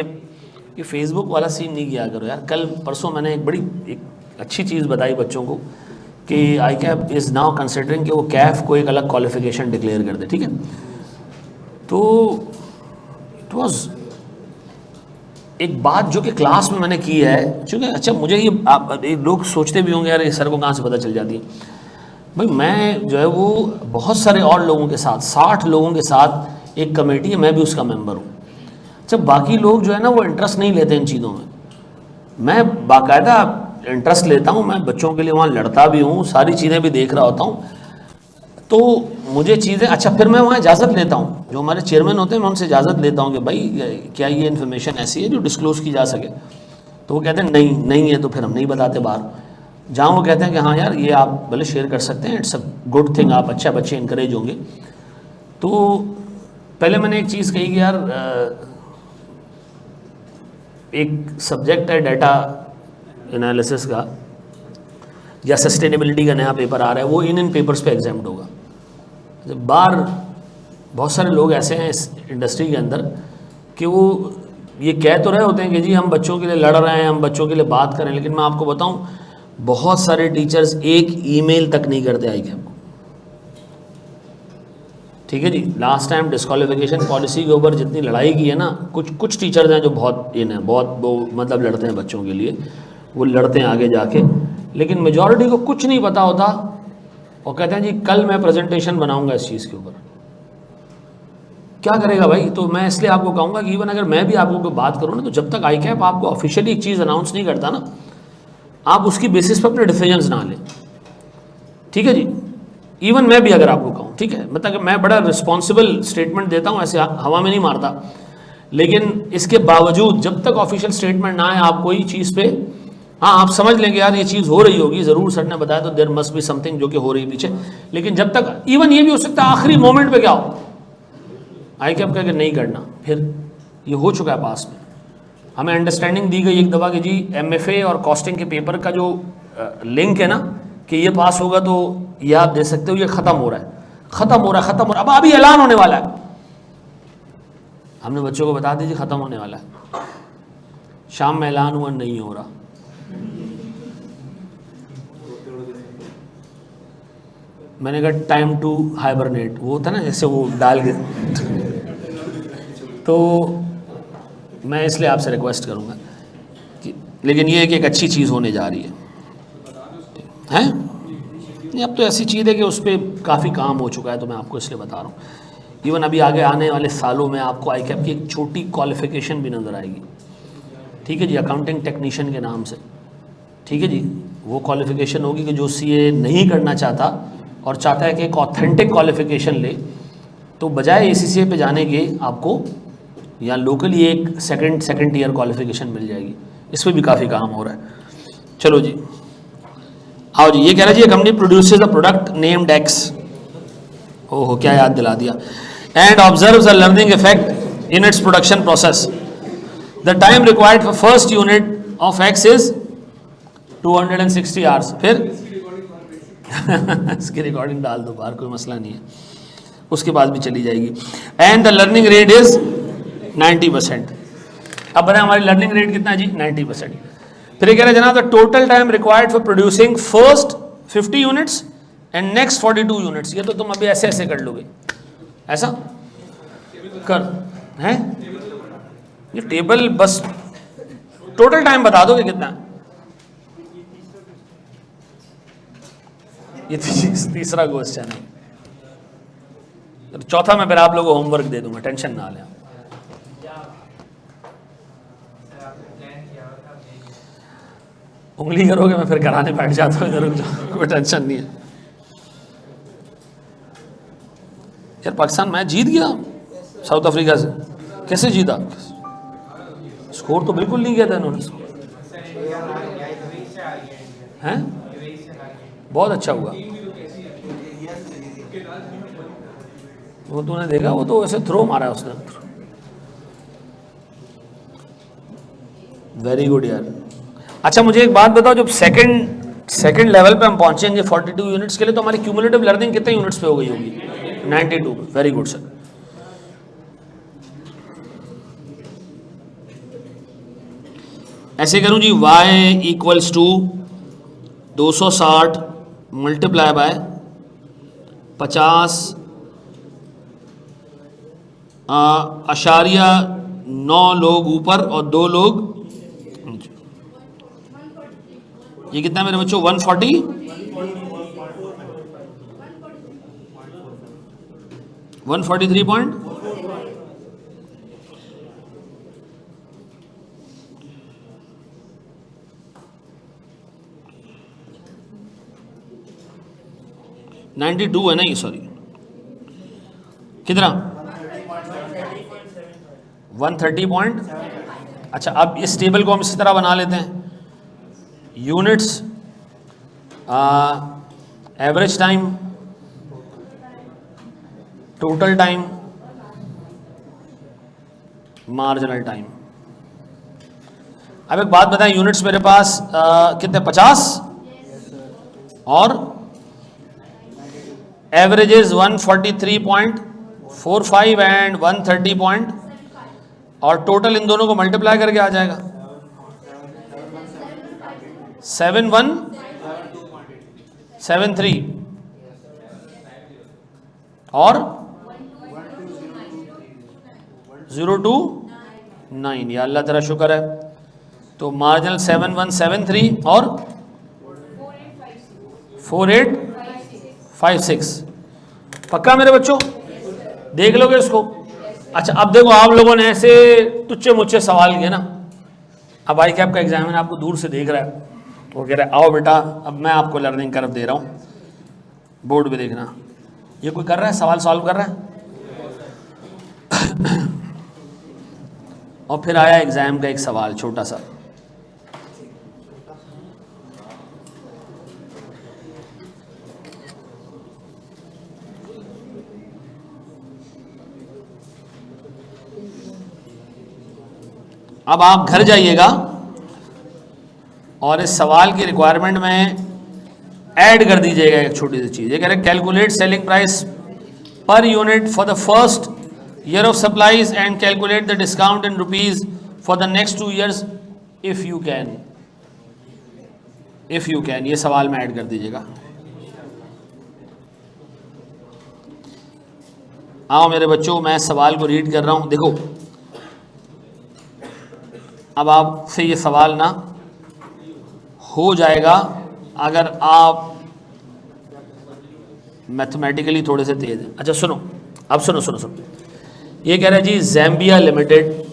[SPEAKER 1] ये फेसबुक वाला सीन नहीं किया करो यार। कल परसों मैंने एक अच्छी चीज़ बताई बच्चों को कि ICAP इज़ नाउ कंसिडरिंग कि वो CAF को एक अलग क्वालिफिकेशन डिक्लेयर कर दे, ठीक है? तो इट वाज एक बात जो कि क्लास में मैंने की है, चूँकि अच्छा मुझे ये लोग सोचते भी होंगे यार ये सर को कहाँ से पता चल जाती है। भाई मैं जो है वो बहुत सारे और लोगों के साथ, 60 लोगों के साथ एक कमेटी है, मैं भी उसका मेंबर हूँ। जब बाकी लोग जो है ना वो इंटरेस्ट नहीं लेते इन चीज़ों में, मैं बाकायदा इंटरेस्ट लेता हूँ, मैं बच्चों के लिए वहाँ लड़ता भी हूँ, सारी चीज़ें भी देख रहा होता हूँ, तो मुझे चीज़ें अच्छा, फिर मैं वहाँ इजाज़त लेता हूँ, जो हमारे चेयरमैन होते हैं मैं उनसे इजाज़त लेता हूँ कि भाई क्या ये इन्फॉर्मेशन ऐसी है जो डिस्क्लोज़ की जा सके? तो वो कहते हैं नहीं है, तो फिर हम नहीं बताते बाहर। जहाँ वो कहते हैं कि हाँ यार ये आप भले शेयर कर सकते हैं, इट्स अ गुड थिंग, आप अच्छा बच्चे इंकरेज होंगे। तो पहले मैंने एक चीज़ कही कि यार एक सब्जेक्ट है डाटा एनालिसिस का या सस्टेनेबिलिटी का नया पेपर आ रहा है, वो इन पेपर्स पे एग्जाम्ड होगा। बाहर बहुत सारे लोग ऐसे हैं इस इंडस्ट्री के अंदर कि वो ये कह तो रहे होते हैं कि जी हम बच्चों के लिए लड़ रहे हैं, हम बच्चों के लिए बात करें, लेकिन मैं आपको बताऊं बहुत सारे टीचर्स एक ईमेल तक नहीं करते आई कैप को। ठीक है जी, लास्ट टाइम डिस्क्वालिफिकेशन पॉलिसी के ऊपर जितनी लड़ाई की है ना, कुछ टीचर्स हैं जो बहुत इन है, बहुत वो मतलब लड़ते हैं बच्चों के लिए, वो लड़ते हैं आगे जाके, लेकिन मेजॉरिटी को कुछ नहीं पता होता और कहते हैं जी कल मैं प्रेजेंटेशन बनाऊंगा इस चीज़ के ऊपर। क्या करेगा भाई? तो मैं इसलिए आपको कहूँगा कि इवन अगर मैं भी आपको कोई बात करूँ ना, तो जब तक आई कैप आपको ऑफिशियली एक चीज़ अनाउंस नहीं करता ना, आप उसकी बेसिस पर अपने डिसीजंस ना लें। ठीक है जी, इवन मैं भी अगर आपको कहूँ, ठीक है, मतलब मैं बड़ा रिस्पॉन्सिबल स्टेटमेंट देता हूँ, ऐसे हवा में नहीं मारता, लेकिन इसके बावजूद जब तक ऑफिशियल स्टेटमेंट ना आए आप कोई चीज़ पे, हाँ आप समझ लेंगे यार ये चीज़ हो रही होगी, ज़रूर सर ने बताया तो देयर मस्ट बी समथिंग जो कि हो रही है पीछे, लेकिन जब तक इवन ये भी हो सकता है आखिरी मोमेंट पे क्या हो, आई कैप कह के नहीं करना, फिर ये हो चुका है पास में, हमें अंडरस्टैंडिंग दी गई एक दफ़ा कि जी MFA और कॉस्टिंग के पेपर का जो लिंक है ना कि ये पास होगा तो ये आप दे सकते हो, ये ख़त्म हो रहा है, ख़त्म हो रहा, अब अभी ऐलान होने वाला है, हमने बच्चों को बता दीजिए ख़त्म होने वाला है, शाम में ऐलान हुआ नहीं हो रहा। मैंने कहा टाइम टू हाइबरनेट, वो होता ना जैसे वो डाल के तो मैं इसलिए आपसे रिक्वेस्ट करूंगा कि, लेकिन ये है कि एक अच्छी चीज़ होने जा रही है नहीं, अब तो ऐसी चीज़ है कि उस पर काफ़ी काम हो चुका है, तो मैं आपको इसलिए बता रहा हूँ। इवन अभी आगे आने वाले सालों में आपको आई कैप की एक छोटी क्वालिफिकेशन भी नज़र आएगी, ठीक है जी, अकाउंटिंग टेक्नीशियन के नाम से, ठीक है जी, वो क्वालिफिकेशन होगी कि जो CA नहीं करना चाहता और चाहता है कि एक ऑथेंटिक क्वालिफिकेशन ले, तो बजाय ACCA पे जाने के आपको या लोकली एक सेकंड ईयर क्वालिफिकेशन मिल जाएगी, इस पर भी काफ़ी काम हो रहा है। चलो जी, आओ जी, ये कह रहा जी company produces a product named X, ओहो क्या याद दिला दिया, and observes a learning effect in its production process, the time required for first unit of X is 260 hours, फिर इसकी रिकॉर्डिंग डाल दो बाहर, कोई मसला नहीं है, उसके बाद भी चली जाएगी, and the learning rate is 90%। अब बताएं हमारी लर्निंग रेट कितना है जी? 90%। फिर कह रहे जनाब the total time required for producing first 50 units and next 42 units, ये तो तुम अभी ऐसे ऐसे कर लोगे, ऐसा कर हैं, ये टेबल बस टोटल टाइम बता दोगे कितना, ये तीसरा क्वेश्चन है, तो चौथा मैं फिर आप लोगों को होमवर्क दे दूंगा, टेंशन ना लें, उंगली करोगे मैं फिर कराने बैठ जाता हूँ इधर, कोई टेंशन नहीं है यार। पाकिस्तान मैच जीत गया साउथ अफ्रीका से, कैसे जीता? स्कोर तो बिल्कुल नहीं किया था इन्होंने, हैं बहुत अच्छा हुआ, वो तूने देखा, वो तो ऐसे थ्रो मारा है उसने, वेरी गुड यार। अच्छा मुझे एक बात बताओ, जब सेकंड लेवल पे हम पहुंचेंगे 42 यूनिट्स के लिए, तो हमारी क्यूमुलेटिव लर्निंग कितने यूनिट्स पे हो गई होगी? 92। Very good sir. ऐसे करूं जी, y equals to 260 multiply by 50.9 log ऊपर और 2 लोग, ये कितना मेरे बच्चों? 140, 143 पॉइंट, $92 है ना ये, सॉरी कितना? 130 पॉइंट। अच्छा अब इस टेबल को हम इसी तरह बना लेते हैं, units, average time, total time, marginal time. अब एक बात बताएं, यूनिट्स मेरे पास कितने? 50 और एवरेज इज 143.45 एंड 130. और टोटल इन दोनों को मल्टीप्लाई करके आ जाएगा 7173 और 029। या अल्लाह तेरा शुक्र है। तो मार्जिनल 7173 और 4856। पक्का मेरे बच्चों, देख लोगे इसको। अच्छा अब देखो, आप लोगों ने ऐसे तुच्चे मुच्चे सवाल किए ना। अब आई कैप का एग्जामिनर आपको दूर से देख रहा है, वो कह रहा है आओ बेटा अब मैं आपको लर्निंग कर्व दे रहा हूँ, बोर्ड पे देखना। ये कोई कर रहा है, सवाल सॉल्व कर रहा है। और फिर आया एग्जाम का एक सवाल छोटा सा, अब आप घर जाइएगा और इस सवाल की रिक्वायरमेंट में ऐड कर दीजिएगा एक छोटी सी चीज़। ये कह रहे हैं calculate selling price per unit for the first year of supplies and calculate the discount in rupees for the next 2 years if you can. ये सवाल में ऐड कर दीजिएगा। आओ मेरे बच्चों, मैं सवाल को रीड कर रहा हूँ। देखो अब आपसे ये सवाल ना हो जाएगा अगर आप मैथमेटिकली थोड़े से तेज हैं। अच्छा सुनो, अब सुनो। ये कह रहा है जी ज़ैम्बिया लिमिटेड।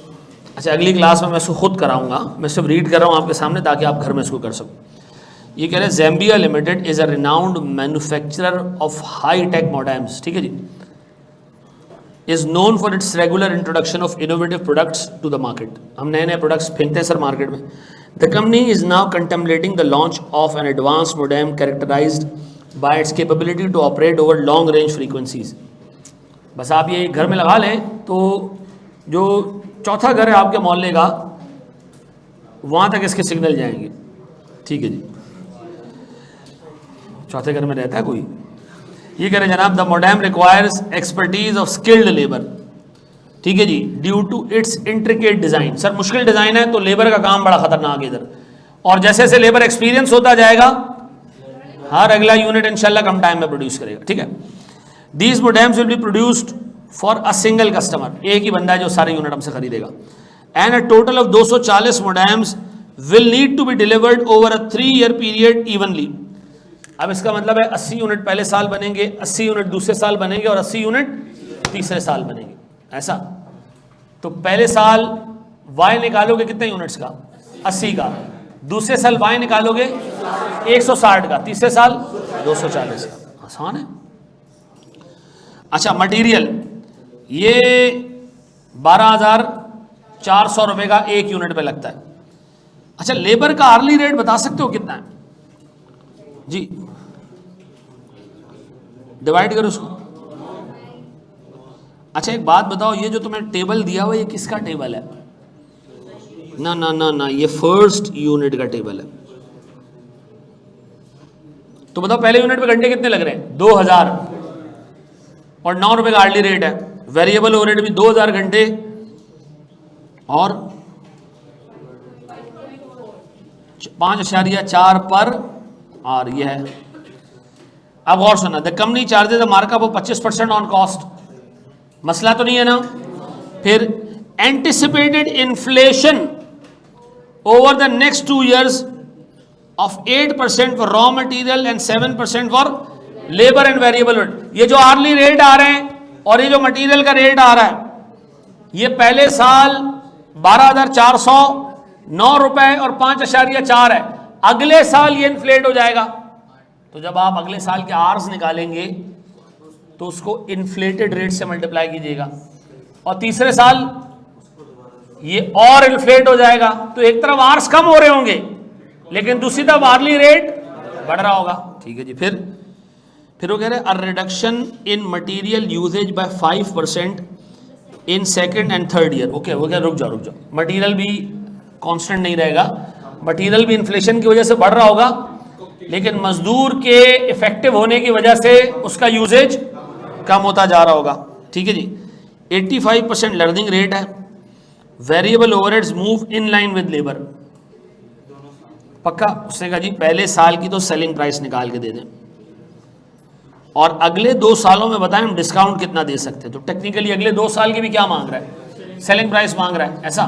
[SPEAKER 1] अच्छा अगली क्लास में मैं इसको खुद कराऊंगा, मैं सिर्फ रीड कर रहा हूँ आपके सामने ताकि आप घर में इसको कर सको। ये कह रहे हैं Zambia limited is a renowned manufacturer of high tech modems, ठीक है जी, is known for its regular introduction of innovative products to the market. हम नए नए प्रोडक्ट्स फेंकते हैं सर मार्केट में। The company is now contemplating the launch of an advance modem characterised by its capability to operate over long range frequencies. बस आप ये घर में लगा लें तो जो चौथा घर है आपके मोहल्ले का, वहाँ तक इसके सिग्नल जाएंगे, ठीक है जी। चौथे घर में रहता है कोई। ये कह रहे जनाब the modem requires expertise of skilled labour, ठीक है जी, due to its intricate design. Sir मुश्किल डिज़ाइन है तो लेबर का काम बड़ा खतरनाक है इधर, और जैसे जैसे लेबर एक्सपीरियंस होता जाएगा हर अगला यूनिट इंशाल्लाह कम टाइम में प्रोड्यूस करेगा, ठीक है। These modems will be produced for a single customer, एक ही बंदा है जो सारे यूनिट हमसे खरीदेगा। And a total of 240 modems will need to be delivered over a 3 year period evenly. अब इसका मतलब है 80 यूनिट पहले साल बनेंगे, 80 यूनिट दूसरे साल बनेंगे और 80 यूनिट तीसरे साल बनेंगे, ऐसा। तो पहले साल वाई निकालोगे कितने यूनिट्स का, 80 का, दूसरे साल वाई निकालोगे 160 का, तीसरे साल 240 का। आसान है। अच्छा मटेरियल, ये 12,400 रुपये का एक यूनिट पे लगता है। अच्छा लेबर का अर्ली रेट बता सकते हो कितना है जी, डिवाइड करो उसको। अच्छा एक बात बताओ, ये जो तुम्हें टेबल दिया हुआ ये किसका टेबल है? ना ना ना ना, ये फर्स्ट यूनिट का टेबल है। तो बताओ पहले यूनिट पे घंटे कितने लग रहे हैं? 2000 और 9 रुपए का अर्ली रेट है। वेरिएबल ओवरहेड भी 2000 घंटे और 5.4 पर आर, ये है। अब और सुना, the company charges the markup of 25% on cost, मसला तो नहीं है ना। फिर anticipated inflation over the next 2 years of 8% for raw material and 7% for labour and variable rate. ये जो आर्ली रेट आ रहे हैं और ये जो मटेरियल का रेट आ रहा है, ये पहले साल 12,400 9 रुपए और 5.4 है, अगले साल ये इन्फ्लेट हो जाएगा। तो जब आप अगले साल के आर्स निकालेंगे तो उसको इन्फ्लेटेड रेट से मल्टीप्लाई कीजिएगा, और तीसरे साल ये और इन्फ्लेट हो जाएगा। तो एक तरफ आर्स कम हो रहे होंगे लेकिन दूसरी तरफ आर्ली रेट बढ़ रहा होगा, ठीक है जी। फिर वो कह रहे हैं a reduction in material usages by 5% in second and third year. Okay वो क्या, रुक जाओ, मटेरियल भी कांस्टेंट नहीं रहेगा, मटेरियल भी इन्फ्लेशन की वजह से बढ़ रहा होगा, लेकिन मजदूर के इफेक्टिव होने की वजह से उसका यूजेज कम होता जा रहा होगा, ठीक है जी। 85% लर्निंग रेट है, variable overheads move in line with labour. पक्का? उसने कहा जी पहले साल की तो सेलिंग प्राइस निकाल के दे दें और अगले 2 सालों में बताएं हम डिस्काउंट कितना दे सकते हैं। तो टेक्निकली अगले 2 साल की भी क्या मांग रहा है? सेलिंग प्राइस मांग रहा है, ऐसा।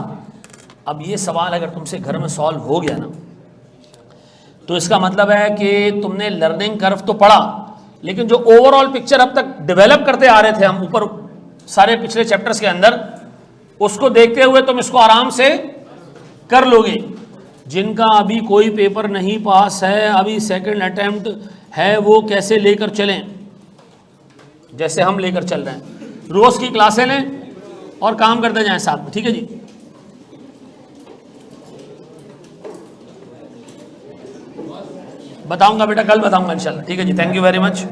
[SPEAKER 1] अब ये सवाल अगर तुमसे घर में सॉल्व हो गया ना, तो इसका मतलब है कि तुमने लर्निंग कर्व तो पढ़ा, लेकिन जो ओवरऑल पिक्चर अब तक डेवलप करते आ रहे थे हम ऊपर सारे पिछले चैप्टर्स के अंदर, उसको देखते हुए तुम इसको आराम से कर लोगे। जिनका अभी कोई पेपर नहीं पास है, अभी सेकंड अटेम्प्ट है, वो कैसे लेकर चलें? जैसे हम लेकर चल रहे हैं, रोज की क्लासें लें और काम करते जाएं साथ में, ठीक है जी। बताऊंगा बेटा, कल बताऊंगा इंशाल्लाह, ठीक है जी। Thank you very much.